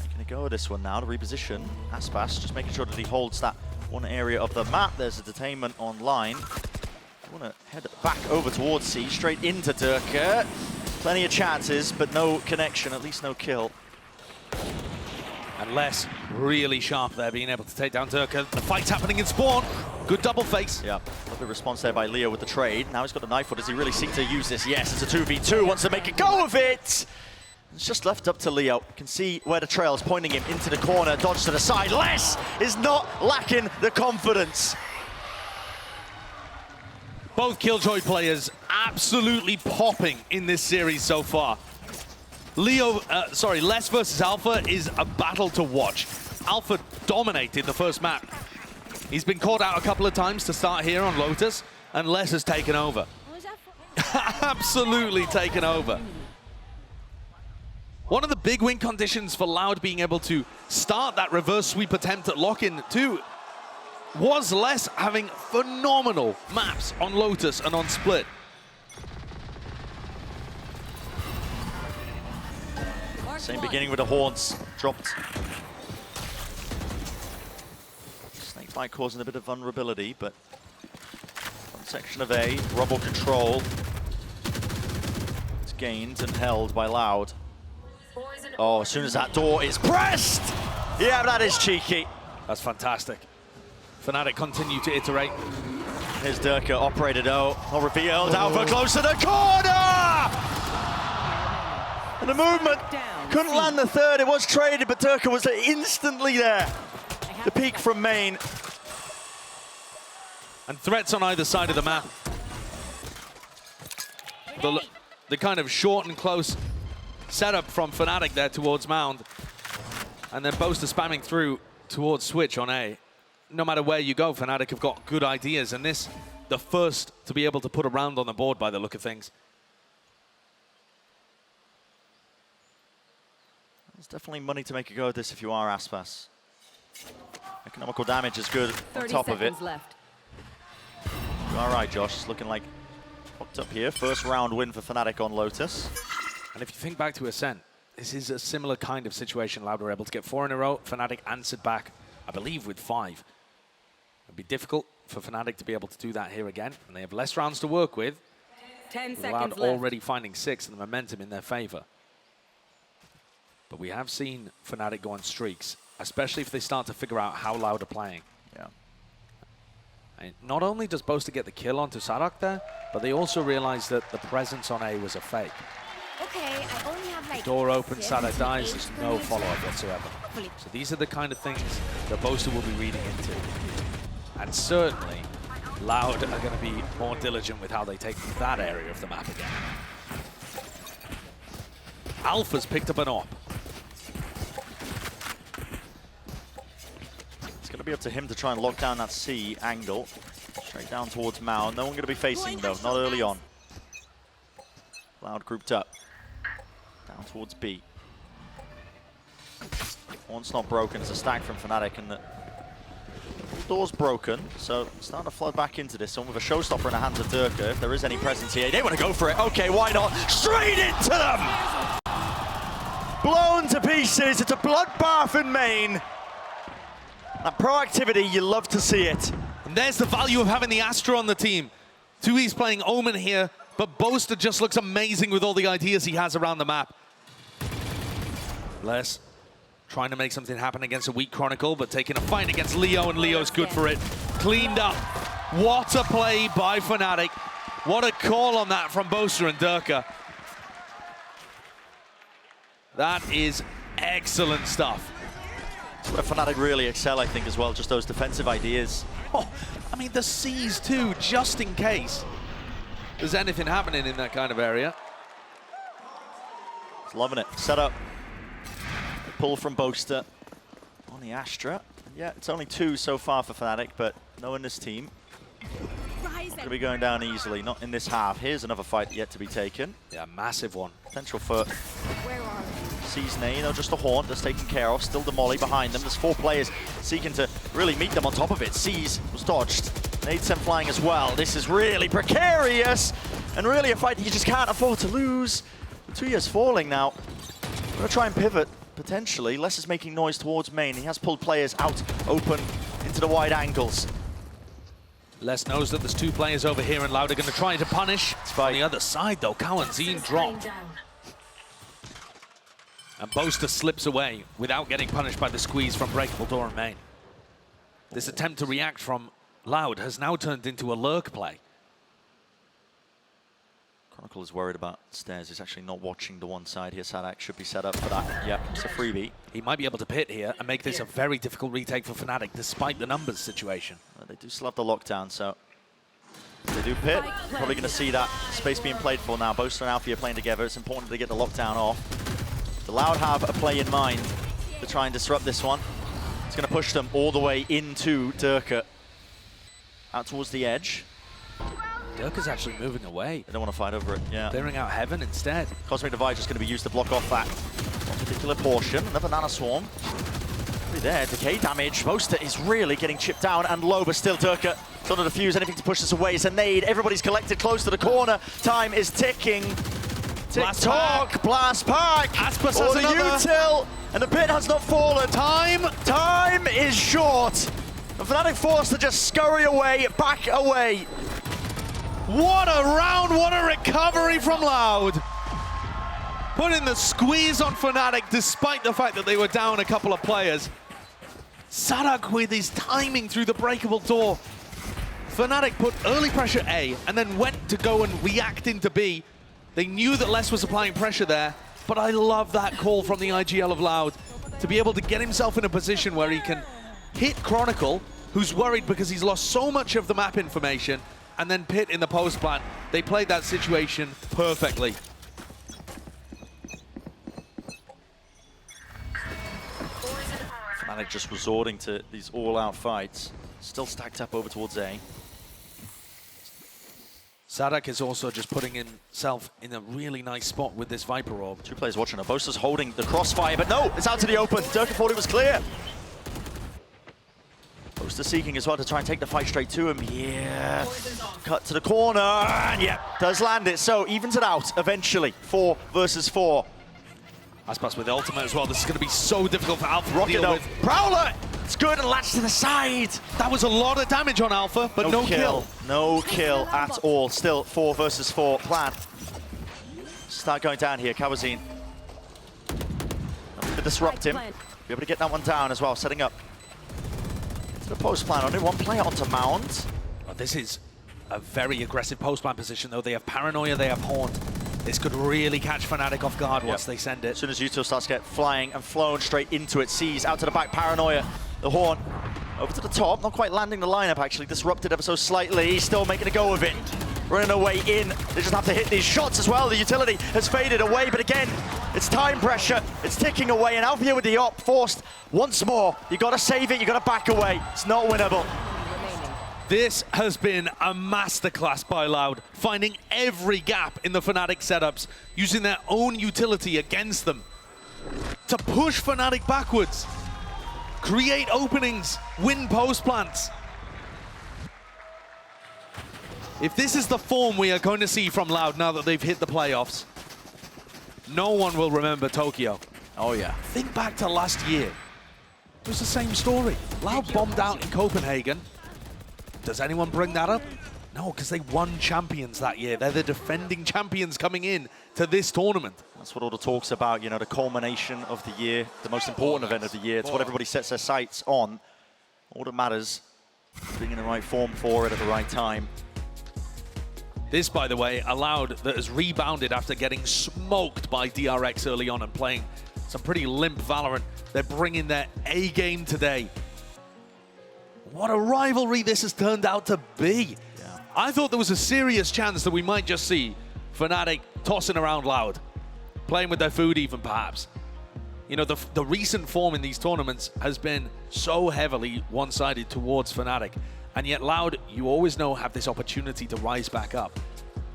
making a go of this one now to reposition. Aspas just making sure that he holds that one area of the map. There's a detainment online. Want to head back over towards C, straight into Durka. Plenty of chances, but no connection, at least no kill. And Les really sharp there, being able to take down Durka. The fight's happening in spawn. Good double face. Yeah, lovely response there by Leo with the trade. Now he's got the knife. Does he really seek to use this? Yes, it's a 2v2. Wants to make a go of it. It's just left up to Leo. You can see where the trail is pointing him into the corner. Dodge to the side. Les is not lacking the confidence. Both Killjoy players absolutely popping in this series so far. Les versus Alpha is a battle to watch. Alpha dominated the first map. He's been caught out a couple of times to start here on Lotus, and Les has taken over. Absolutely taken over. One of the big win conditions for Loud being able to start that reverse sweep attempt at lock-in too was Les having phenomenal maps on Lotus and on Split. Same beginning with the Haunts. Dropped. Snakebite causing a bit of vulnerability, but one section of A, rubble control. It's gained and held by Loud. Oh, as soon as that door is pressed! Yeah, that is cheeky. That's fantastic. Fnatic continue to iterate. Here's Durka, operated not revealed. Alpha close to the corner! And the movement couldn't land the third. It was traded, but Durka was instantly there. The peak from main. And threats on either side of the map. The kind of short and close setup from Fnatic there towards Mound. And then Boaster spamming through towards Switch on A. No matter where you go, Fnatic have got good ideas, and this, the first to be able to put a round on the board by the look of things. There's definitely money to make a go of this if you are Aspas. Economical damage is good on top of it. Left. You are right, Josh. It's looking like popped up here. First round win for Fnatic on Lotus. And if you think back to Ascent, this is a similar kind of situation. Loud were able to get 4 in a row. Fnatic answered back, I believe, with 5. It'd be difficult for Fnatic to be able to do that here again, and they have less rounds to work with. 10 Loud seconds left. already finding 6 and the momentum in their favor. But we have seen Fnatic go on streaks, especially if they start to figure out how Loud are playing. Yeah. And not only does Boaster get the kill onto Sadok there, but they also realize that the presence on A was a fake. Okay, I only have like Door opens, Sadok 78 dies, there's no minutes follow-up left. whatsoever. Hopefully. So these are the kind of things that Boaster will be reading into. And certainly, Loud are going to be more diligent with how they take that area of the map again. Alpha's picked up an AWP. It's going to be up to him to try and lock down that C angle. Straight down towards Mao. No one going to be facing though, not early on. Loud grouped up. Down towards B. One's not broken, it's a stack from Fnatic, and the door's broken, so starting to flood back into this one with a showstopper in the hands of Durka. If there is any presence here, they want to go for it. Okay, why not? Straight into them! Blown to pieces, it's a bloodbath in main. That proactivity, you love to see it. And there's the value of having the Astra on the team. Tui's playing Omen here, but Boaster just looks amazing with all the ideas he has around the map. Les trying to make something happen against a weak Chronicle, but taking a fight against Leo, and Leo's good for it. Cleaned up. What a play by Fnatic. What a call on that from Boaster and Durka. That is excellent stuff. It's where Fnatic really excel, I think, as well, just those defensive ideas. Oh, I mean, the C's too, just in case there's anything happening in that kind of area. He's loving it. Set up. Pull from Boaster on the Astra. Yeah, it's only 2 so far for Fnatic, but knowing this team, not going to be going down easily, not in this half. Here's another fight yet to be taken. Yeah, massive one. Potential for C's nade, no, just a Haunt that's taken care of. Still the Molly behind them. There's 4 players seeking to really meet them on top of it. C's was dodged. Nade sent flying as well. This is really precarious, and really a fight that you just can't afford to lose. 2 years falling now. We're going to try and pivot. Potentially, Les is making noise towards main. He has pulled players out open into the wide angles. Les knows that there's 2 players over here, and Loud are going to try to punish. On the other side, though, Kawanzine dropped. And Boaster slips away without getting punished by the squeeze from Breakable Door and main. This attempt to react from Loud has now turned into a lurk play. Chronicle is worried about stairs. He's actually not watching the one side here. Sadak should be set up for that. Yep, it's a freebie. He might be able to pit here and make this a very difficult retake for Fnatic, despite the numbers situation. Well, they do still have the lockdown, so if they do pit, probably going to see that space being played for now. Boaster and Alfie are playing together. It's important to get the lockdown off. The Loud have a play in mind to try and disrupt this one. It's going to push them all the way into Durka. Out towards the edge. Durka's actually moving away. They don't want to fight over it, yeah. Clearing out Heaven instead. Cosmic Divide just going to be used to block off that particular portion. Another Nana Swarm. There, decay damage. Boaster is really getting chipped down and low, but still Durka. It's not a defuse, anything to push this away. It's a nade. Everybody's collected close to the corner. Time is ticking. Tick-tock, blast pack. Aspas or has the another. util, and the pit has not fallen. Time is short. And Fnatic forced to just scurry away, back away. What a round, what a recovery from Loud. Putting the squeeze on Fnatic despite the fact that they were down a couple of players. Sadak with his timing through the breakable door. Fnatic put early pressure A and then went to go and react into B. They knew that Les was applying pressure there, but I love that call from the IGL of Loud to be able to get himself in a position where he can hit Chronicle, who's worried because he's lost so much of the map information, and then pit in the post plant. They played that situation perfectly. Fnatic just resorting to these all-out fights. Still stacked up over towards A. Sadak is also just putting himself in a really nice spot with this Viper Orb. 2 players watching. Boaster's holding the crossfire, but no, it's out to the open. Durka thought it was clear. Boaster seeking as well to try and take the fight straight to him. Yeah, cut to the corner, and yeah, does land it. So evens it out eventually. 4 versus 4. Aspas with the ultimate as well. This is going to be so difficult for Alpha Rocket to deal with. Prowler, it's good and latched to the side. That was a lot of damage on Alpha, but no kill. No kill at all. Still 4 versus 4 plan. Start going down here, Kawanzine. To disrupt him. Be able to get that one down as well, setting up. The post plan, only 1 player onto Mount. Well, this is a very aggressive post plan position, though. They have Paranoia, they have Haunt. This could really catch Fnatic off guard once they send it. As soon as Util starts to get flying and flown straight into it, sees out to the back, Paranoia, the Haunt. Over to the top, not quite landing the lineup actually, disrupted ever so slightly. He's still making a go of it. Running away in. They just have to hit these shots as well. The utility has faded away, but again, it's time pressure. It's ticking away, and Alfia with the op forced once more. You gotta save it, you gotta back away. It's not winnable. This has been a masterclass by Loud, finding every gap in the Fnatic setups, using their own utility against them to push Fnatic backwards, create openings, win post plants. If this is the form we are going to see from Loud now that they've hit the playoffs, no one will remember Tokyo. Oh yeah. Think back to last year. It was the same story. Loud bombed out in Copenhagen. Does anyone bring that up? No, because they won champions that year. They're the defending champions coming in to this tournament. That's what all the talk's about, you know, the culmination of the year, the most important event of the year. It's what everybody sets their sights on. All that matters, being in the right form for it at the right time. This, by the way, a Loud that has rebounded after getting smoked by DRX early on and playing some pretty limp Valorant. They're bringing their A game today. What a rivalry this has turned out to be. Yeah. I thought there was a serious chance that we might just see Fnatic tossing around Loud, playing with their food even perhaps. You know, the recent form in these tournaments has been so heavily one-sided towards Fnatic. And yet Loud, you always know, have this opportunity to rise back up.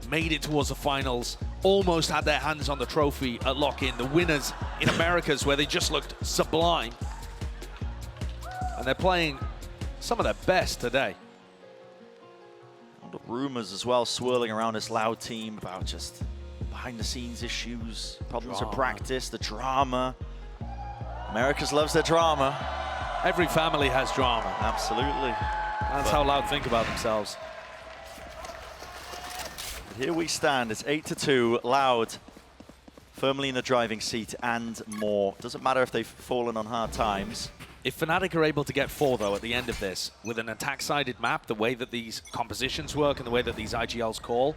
Made it towards the finals, almost had their hands on the trophy at lock-in. The winners in Americas where they just looked sublime. And they're playing some of their best today. All the rumors as well swirling around this Loud team about just behind-the-scenes issues, problems of practice, the drama. Americas loves their drama. Every family has drama. Absolutely. That's how Loud think about themselves. Here we stand, it's 8-2, Loud firmly in the driving seat and more. Doesn't matter if they've fallen on hard times. If Fnatic are able to get 4, though, at the end of this, with an attack-sided map, the way that these compositions work and the way that these IGLs call,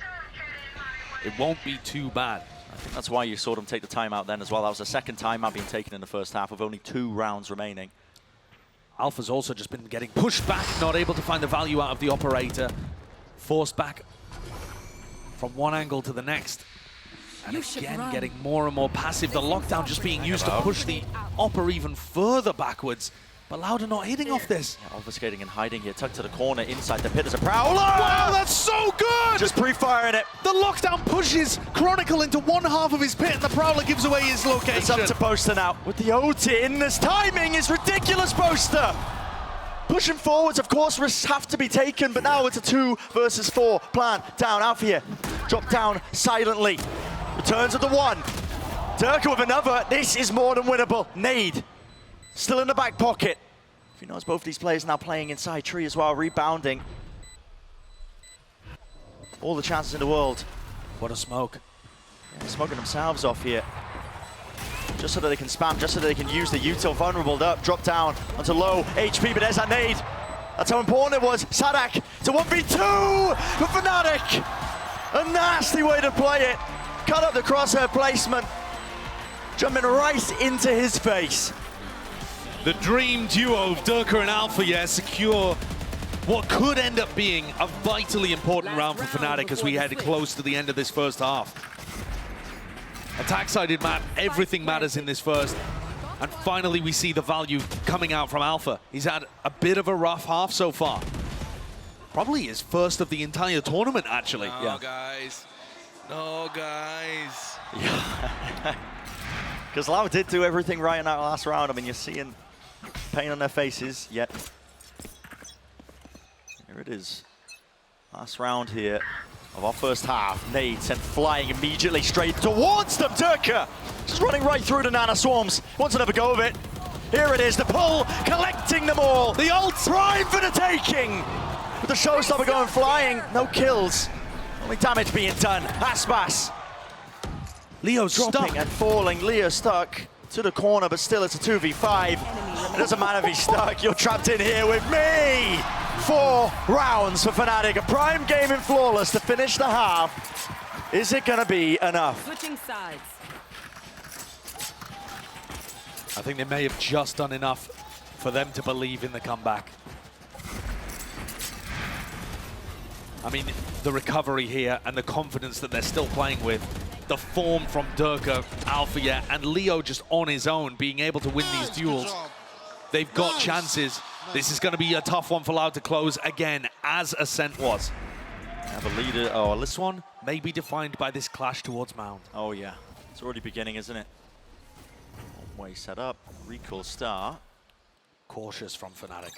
it won't be too bad. I think that's why you saw them take the timeout then as well. That was the second timeout being taken in the first half with only 2 rounds remaining. Alpha's also just been getting pushed back, not able to find the value out of the operator. Forced back from one angle to the next. And again, getting more and more passive. The lockdown just being used to push the Opera even further backwards. But Loud are not hitting off this. Yeah, obfuscating and hiding here, tucked to the corner inside the pit. There's a Prowler! Wow, that's so good! Just pre-firing it. The lockdown pushes Chronicle into one half of his pit, and the Prowler gives away his location. It's up to Boaster now. With the ult in, this timing is ridiculous, Boaster! Pushing forwards, of course, risks have to be taken, but now it's a 2 versus 4 plan. Down, Alfia, drop down silently. Returns at the 1. Durka with another. This is more than winnable. Nade, still in the back pocket. If he knows both these players now playing inside tree as well, rebounding. All the chances in the world. What a smoke. Yeah, smoking themselves off here. Just so that they can spam, just so that they can use the util vulnerable up, drop down onto low HP, but there's that nade. That's how important it was. Sadak to 1v2 for Fnatic. A nasty way to play it. Cut up the crosshair placement. Jumping right into his face. The dream duo of Durka and Alpha, secure what could end up being a vitally important round for Fnatic as we head close to the end of this first half. Attack-sided map, everything matters in this first. And finally we see the value coming out from Alpha. He's had a bit of a rough half so far. Probably his first of the entire tournament, actually. No, guys. No, guys. Yeah. Because Loud did do everything right in that last round. I mean, you're seeing pain on their faces, yet here it is. Last round here of our first half. Nade sent flying immediately straight towards them. Durka just running right through the Nana Swarms. Wants another go of it. Here it is, the pull, collecting them all. The ult prime for the taking. With the showstopper going flying, no kills. Only damage being done. Aspas. Leo Dropping stuck. and falling. Leo stuck to the corner, but still it's a 2v5. It doesn't matter if he's stuck. You're trapped in here with me. 4 rounds for Fnatic. A prime game in Flawless to finish the half. Is it going to be enough? Switching sides. I think they may have just done enough for them to believe in the comeback. I mean, the recovery here and the confidence that they're still playing with, the form from Durka, Alpha, and Leo just on his own, being able to win these duels. They've got chances. This is going to be a tough one for Loud to close again, as Ascent was. Have a leader. Oh, This one may be defined by this clash towards Mound. oh yeah. It's already beginning, isn't it? One way set up. Recall star. Cautious from Fnatic.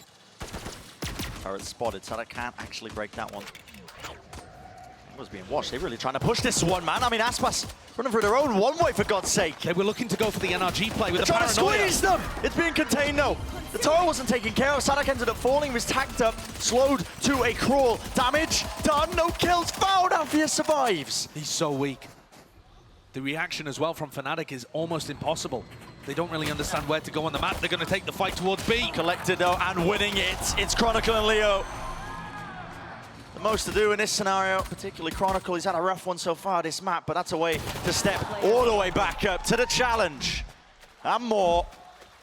Turret spotted. Sada can't actually break that one. Was being watched. They're really trying to push this one, man. I mean, Aspas running for their own one way, for God's sake. They were looking to go for the NRG play with They're the trying paranoia. to squeeze them. It's being contained, though. The tower wasn't taken care of. Sadak ended up falling. He was tacked up, slowed to a crawl. Damage done. No kills found. Alphia survives. He's so weak. The reaction as well from Fnatic is almost impossible. They don't really understand where to go on the map. They're going to take the fight towards B. Collected, though, and winning it. It's Chronicle and Leo. The most to do in this scenario, particularly Chronicle. He's had a rough one so far, this map, but that's a way to step all the way back up to the challenge. And more.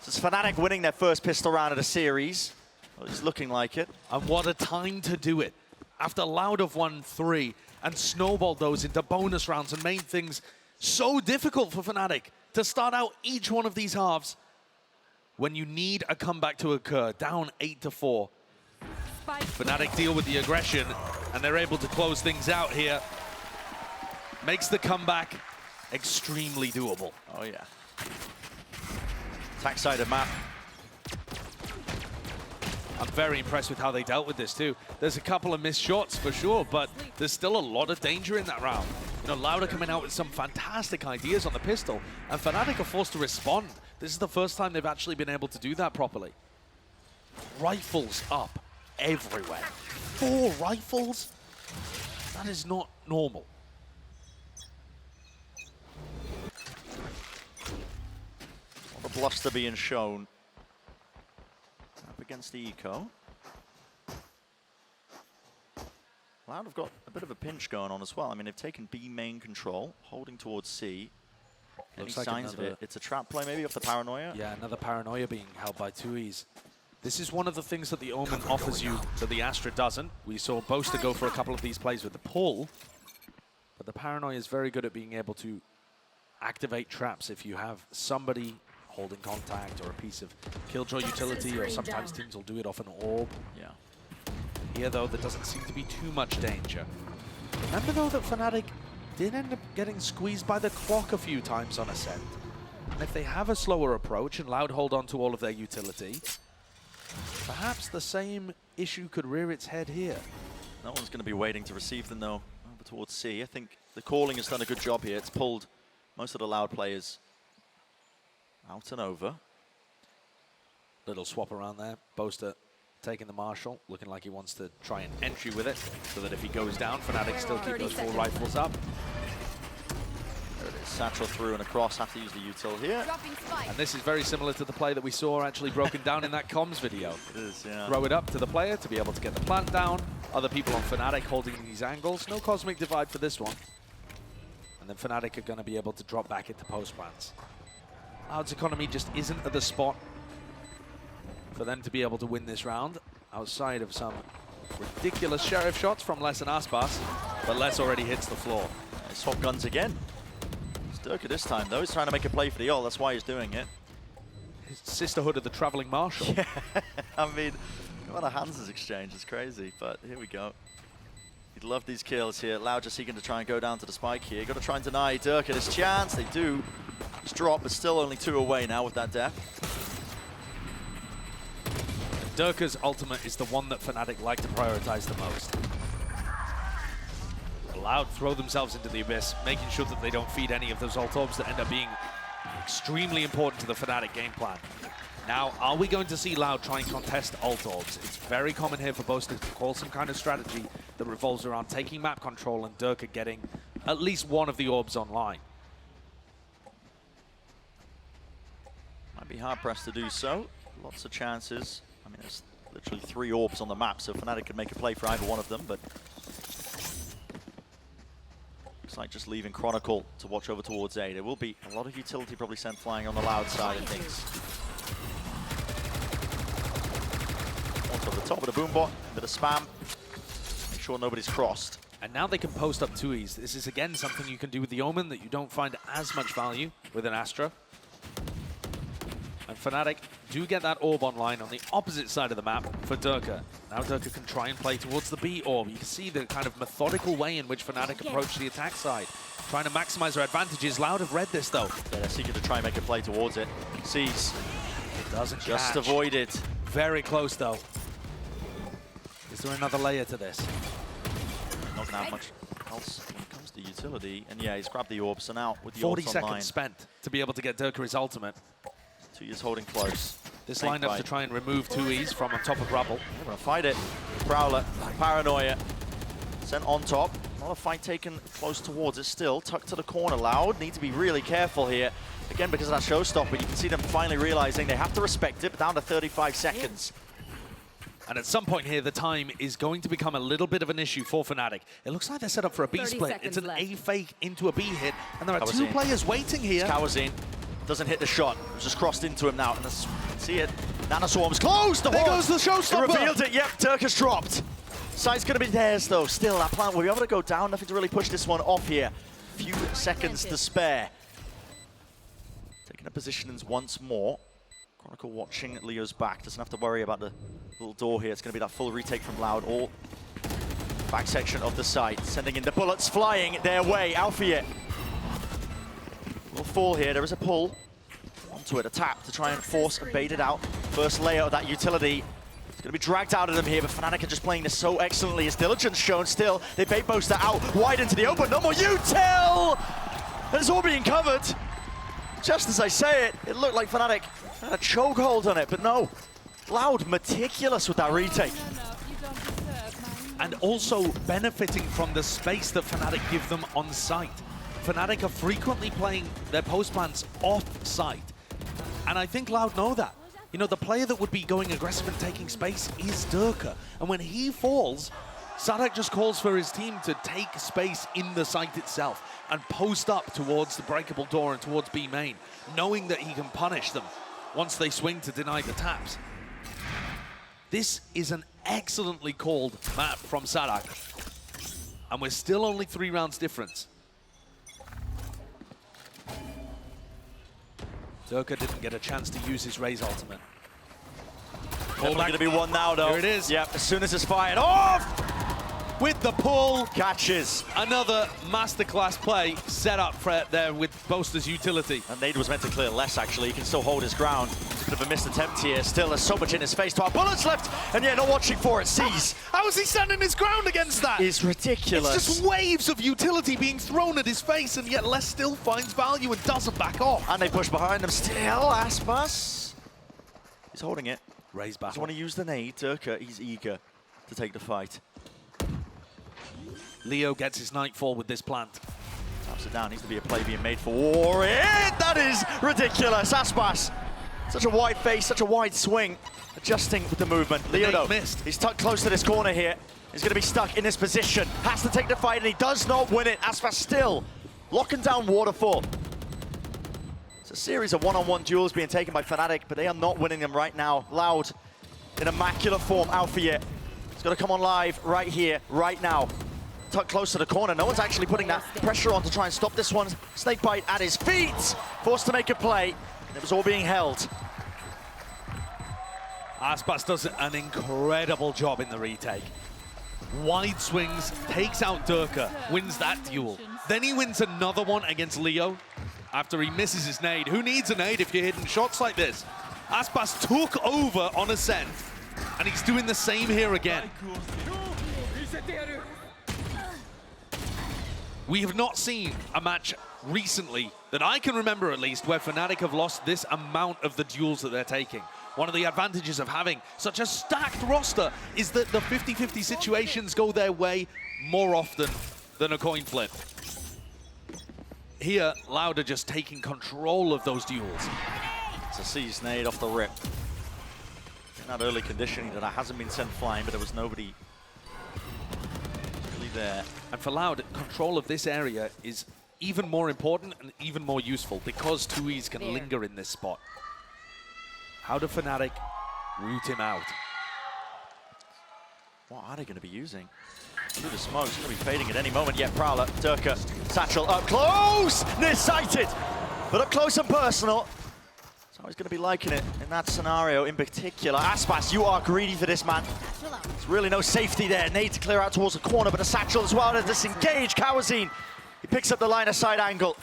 This is Fnatic winning their first pistol round of the series. Well, it's looking like it. And what a time to do it. After Loud have won 3 and snowballed those into bonus rounds and made things so difficult for Fnatic to start out each one of these halves when you need a comeback to occur, down 8-4. Fnatic deal with the aggression, and they're able to close things out here. Makes the comeback extremely doable. Oh, yeah. Attack side of map. I'm very impressed with how they dealt with this, too. There's a couple of missed shots, for sure, but there's still a lot of danger in that round. You know, Loud are coming out with some fantastic ideas on the pistol, and Fnatic are forced to respond. This is the first time they've actually been able to do that properly. Rifles up everywhere. 4 rifles? That is not normal. All the bluster being shown. Up against the eco. Loud have got a bit of a pinch going on as well. I mean, they've taken B main control, holding towards C. Any Looks like signs of it? It's a trap play maybe off the paranoia? Yeah, another paranoia being held by 2Es. This is one of the things that the Omen offers you that the Astra doesn't. We saw Boaster go for a couple of these plays with the pull, but the paranoia is very good at being able to activate traps if you have somebody holding contact or a piece of Killjoy utility, or sometimes teams will do it off an orb. Yeah. Here, though, there doesn't seem to be too much danger. Remember, though, that Fnatic did end up getting squeezed by the clock a few times on Ascent. And if they have a slower approach and Loud hold on to all of their utility, perhaps the same issue could rear its head here. No one's going to be waiting to receive them, though, over towards C. I think the calling has done a good job here. It's pulled most of the Loud players out and over. Little swap around there. Boaster taking the Marshal, looking like he wants to try and entry with it, so that if he goes down, Fnatic still keep those 4 rifles up. There it is. Satchel through and across. Have to use the util here. And this is very similar to the play that we saw actually broken down in that comms video. It is, yeah. Throw it up to the player to be able to get the plant down. Other people on Fnatic holding these angles. No Cosmic Divide for this one. And then Fnatic are going to be able to drop back into post plants. Loud's economy just isn't at the spot for them to be able to win this round, outside of some ridiculous Sheriff shots from Les and Aspas, but Les already hits the floor. Nice hot guns again. It's Durka this time, though. He's trying to make a play for the ult. That's why he's doing it. His sisterhood of the Traveling Marshal. Yeah, I mean, what a hands exchange. It's crazy, but here we go. You'd love these kills here. Loud just seeking to try and go down to the spike here. Got to try and deny Durka this chance. They do. He's dropped, but still only 2 away now with that death. Durka's ultimate is the one that Fnatic like to prioritize the most. Loud throw themselves into the abyss, making sure that they don't feed any of those ult orbs that end up being extremely important to the Fnatic game plan. Now, are we going to see Loud try and contest ult orbs? It's very common here for Boaster to call some kind of strategy that revolves around taking map control and Durka getting at least one of the orbs online. Might be hard-pressed to do so. Lots of chances. I mean, there's literally 3 orbs on the map, so Fnatic could make a play for either one of them, but looks like just leaving Chronicle to watch over towards A. There will be a lot of utility probably sent flying on the Loud side of things. Onto the top of the boombot, bit of spam. Make sure nobody's crossed. And now they can post up 2Es. This is, again, something you can do with the Omen that you don't find as much value with an Astra. And Fnatic do get that orb online on the opposite side of the map for Durka. Now Durka can try and play towards the B orb. You can see the kind of methodical way in which Fnatic approach the attack side, trying to maximize their advantages. Loud have read this, though. Yeah, they're seeking to try and make a play towards it. Sees. Doesn't Just catch. avoided. Very close, though. Is there another layer to this? Not gonna have much else when it comes to utility. And yeah, he's grabbed the orb, so now with the 40 orbs seconds online, spent to be able to get Durka his ultimate. 2Es holding close. This Snake lineup bite. to try and remove 2Es from on top of Rubble. They're gonna fight it. Prowler, Paranoia, sent on top. Not a fight taken close towards it still. Tucked to the corner, Loud. Need to be really careful here. Again, because of that showstopper, you can see them finally realizing they have to respect it, but down to 35 seconds. And at some point here, the time is going to become a little bit of an issue for Fnatic. It looks like they're set up for a B 30 split. seconds It's an left. A fake into a B hit, and there are That was two in. players waiting here. Kawazin doesn't hit the shot. It was just crossed into him now. And see it. Nanoswarm's closed. The There horn. goes the showstopper. It revealed it. Yep, Turkish dropped. Sight's going to be theirs, though. Still, that plant will be able to go down. Nothing to really push this one off here. Few seconds to spare. Taking up positions once more. Chronicle watching Leo's back. Doesn't have to worry about the little door here. It's going to be that full retake from Loud. All back section of the site. Sending in the bullets flying their way. Alfie will fall here. There is a pull onto it. A tap to try and force and bait it out. First layer of that utility. It's going to be dragged out of them here, but Fnatic are just playing this so excellently. His diligence shown still. They bait Boaster out wide into the open. No more util! It's all being covered. Just as I say it, it looked like Fnatic had a chokehold on it, but no. Loud, meticulous with that retake. And also benefiting from the space that Fnatic give them on site. Fnatic are frequently playing their post plants off site. And I think Loud know that. You know, the player that would be going aggressive and taking space is Durka. And when he falls, Sadak just calls for his team to take space in the site itself and post up towards the breakable door and towards B main, knowing that he can punish them once they swing to deny the taps. This is an excellently called map from Sadak. And we're still only 3 rounds difference. Durka didn't get a chance to use his Raze ultimate. Only going to be one now, though. Here it is. Yep, as soon as it's fired off, With the pull, catches. another masterclass play set up for there with Boaster's utility. And Nade was meant to clear less, actually. He can still hold his ground. It's a bit of a missed attempt here. Still, there's so much in his face. 12 bullets left, and yeah, not watching for it. Sees. How is he standing his ground against that? Is ridiculous. It's just waves of utility being thrown at his face, and yet Les still finds value and doesn't back off. And they push behind him still. Aspas. He's holding it. Raze Doesn't battle. want to use the nade. Durka, he's eager to take the fight. Leo gets his nightfall with this plant. Taps it down. Needs to be a play being made for it. That is ridiculous. Aspas. Such a wide face, such a wide swing. Adjusting with the movement. Leo, though, missed. he's tucked close to this corner here. He's going to be stuck in this position. Has to take the fight, and he does not win it. Aspas still locking down Waterfall. It's a series of one-on-one duels being taken by Fnatic, but they are not winning them right now. Loud in immaculate form. Alfie. He's got to come on live right here, right now. Tucked close to the corner. No one's actually putting that pressure on to try and stop this one. Snakebite at his feet. Forced to make a play. And it was all being held. Aspas does an incredible job in the retake. Wide swings, takes out Durka, wins that duel. Then he wins another one against Leo after he misses his nade. Who needs a nade if you're hitting shots like this? Aspas took over on Ascent, and he's doing the same here again. We have not seen a match recently, that I can remember at least, where Fnatic have lost this amount of the duels that they're taking. One of the advantages of having such a stacked roster is that the 50-50 situations go their way more often than a coin flip. Here, Loud are just taking control of those duels. It's a seize nade off the rip. In that early conditioning that hasn't been sent flying, but there was nobody really there. And for Loud, control of this area is even more important and even more useful because 2Es can linger in this spot. How do Fnatic root him out? What are they going to be using? Through the smoke, it's going to be fading at any moment. Yet Prowler, Durka, Satchel up close! Near-sighted! But up close and personal. So he's going to be liking it in that scenario in particular. Aspas, you are greedy for this, man. There's really no safety there. Need to clear out towards the corner, but a Satchel as well to disengage. Kawazine, he picks up the line of sight angle.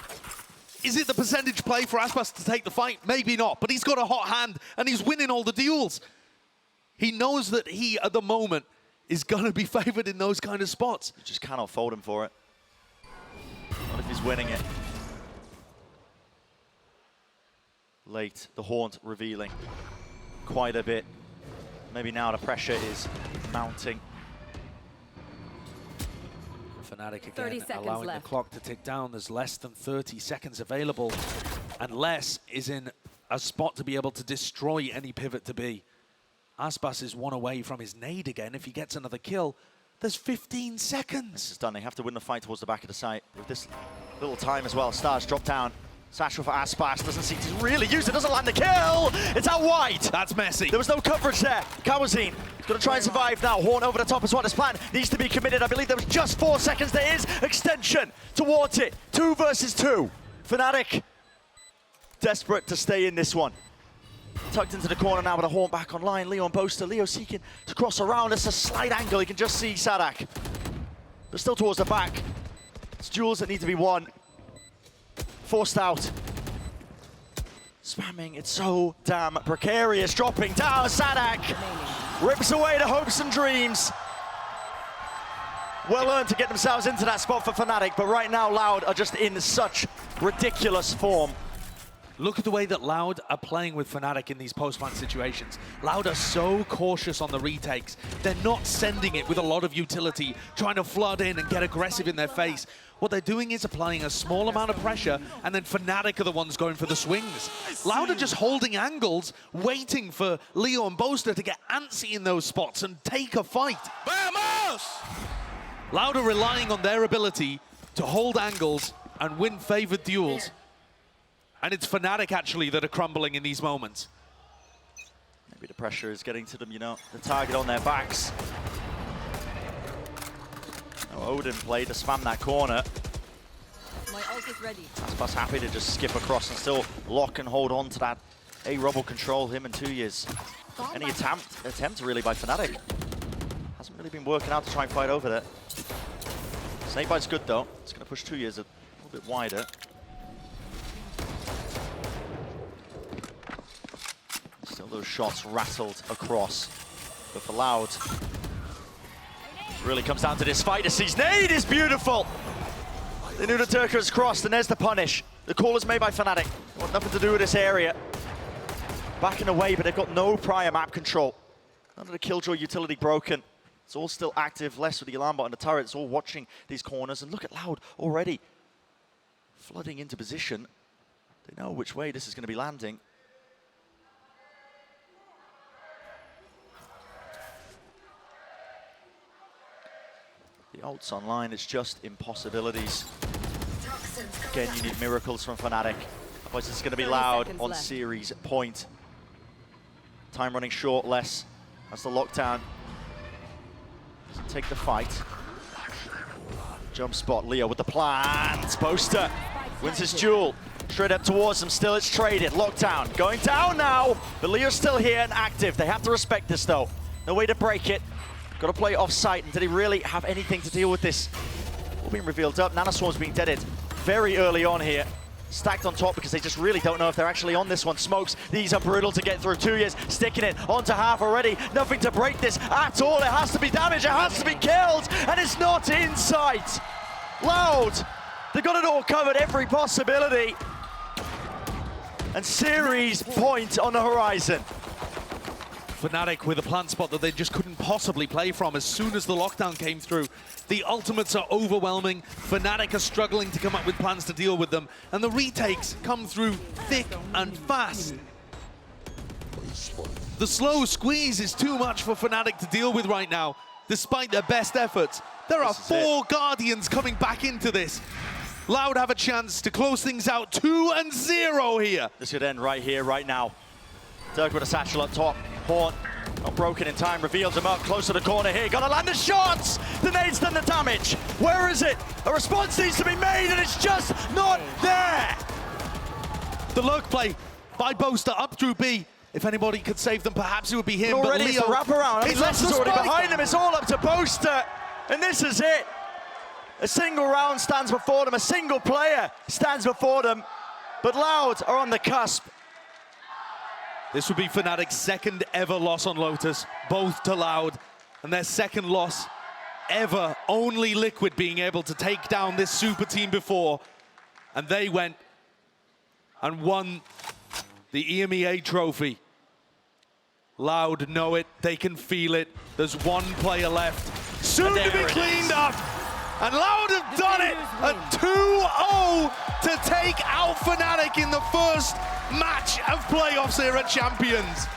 Is it the percentage play for Aspas to take the fight? Maybe not, but he's got a hot hand and he's winning all the duels. He knows that he, at the moment, is going to be favored in those kind of spots. You just cannot fold him for it. Not if he's winning it. Late, the Haunt revealing quite a bit. Maybe now the pressure is mounting. Fnatic again 30 seconds allowing left. the clock to tick down. There's less than 30 seconds available. And Les is in a spot to be able to destroy any pivot to be. Aspas is one away from his nade again. If he gets another kill, there's 15 seconds. This is done. They have to win the fight towards the back of the site. With this little time as well, Stars drop down. Satchel for Aspas, doesn't seem to really use it, doesn't land the kill! It's out wide! That's messy. There was no coverage there. Kawazine going to try and survive now. Horn over the top is what his plan needs to be committed. I believe there was just 4 seconds. There is extension towards it. 2 versus 2. Fnatic desperate to stay in this one. Tucked into the corner now with a Horn back online. Leo and Boaster. Leo seeking to cross around. It's a slight angle. You can just see Sadak. But still towards the back. It's duels that need to be won. Forced out. Spamming, it's so damn precarious. Dropping down, Sadak rips away the hopes and dreams. Well earned to get themselves into that spot for Fnatic, but right now Loud are just in such ridiculous form. Look at the way that Loud are playing with Fnatic in these post-plant situations. Loud are so cautious on the retakes. They're not sending it with a lot of utility, trying to flood in and get aggressive in their face. What they're doing is applying a small amount of pressure, and then Fnatic are the ones going for the swings. Loud are just holding angles, waiting for Leo and Boaster to get antsy in those spots and take a fight. Vamos! Loud are relying on their ability to hold angles and win favored duels. And it's Fnatic, actually, that are crumbling in these moments. Maybe the pressure is getting to them, you know, the target on their backs. Oh, Odin played to spam that corner. My ult is ready. Aspas happy to just skip across and still lock and hold on to that A-Rubble control, him and 2 years. Any attempt really by Fnatic. Hasn't really been working out to try and fight over that. Snakebite's good though. It's going to push 2 years a little bit wider. Still those shots rattled across. But for Loud, it really comes down to this fight. The C's nade is beautiful. They knew the Turka has crossed, and there's the punish. The call is made by Fnatic. They want nothing to do with this area. Backing away, but they've got no prior map control. None of the Killjoy utility broken. It's all still active, less with the alarm bot and the turret. It's all watching these corners. And look at Loud already flooding into position. They know which way this is going to be landing. The ult's online, it's just impossibilities. Again, you need miracles from Fnatic. Otherwise it's going to be Loud on series point. Time running short, less. That's the lockdown. Doesn't take the fight. Jump spot, Leo with the plans. Boaster wins his duel. Straight up towards them, still it's traded. Lockdown, going down now. But Leo's still here and active. They have to respect this though. No way to break it. Got to play off-site, and did he really have anything to deal with this? All being revealed up. Nanoswarm's being deaded very early on here. Stacked on top because they just really don't know if they're actually on this one. Smokes, these are brutal to get through. 2 years, sticking it onto half already. Nothing to break this at all. It has to be damaged, it has to be killed, and it's not in sight. Loud, they got it all covered, every possibility. And series point on the horizon. Fnatic with a plant spot that they just couldn't possibly play from as soon as the lockdown came through. The ultimates are overwhelming. Fnatic are struggling to come up with plans to deal with them. And the retakes come through thick and fast. The slow squeeze is too much for Fnatic to deal with right now, despite their best efforts. There are 4 Guardians coming back into this. Loud have a chance to close things out 2-0 here. This could end right here, right now. Dirk with a satchel up top. Horn Not broken in time, reveals him up, close to the corner here. Gotta land the shots! The nade's done the damage. Where is it? A response needs to be made and it's just not there! The lurk play by Boaster up through B. If anybody could save them, perhaps it would be him. And already but it's Leo, a wraparound. I mean, he's Les lost is the already spike. behind him. It's all up to Boaster. And this is it. A single round stands before them. A single player stands before them. But Loud are on the cusp. This would be Fnatic's second ever loss on Lotus, both to Loud, and their second loss ever. Only Liquid being able to take down this super team before, and they went and won the EMEA trophy. Loud know it, they can feel it. There's one player left, soon to be cleaned up, and Loud have done it, a 2-0 to take out Fnatic in the first match of playoffs here at Champions.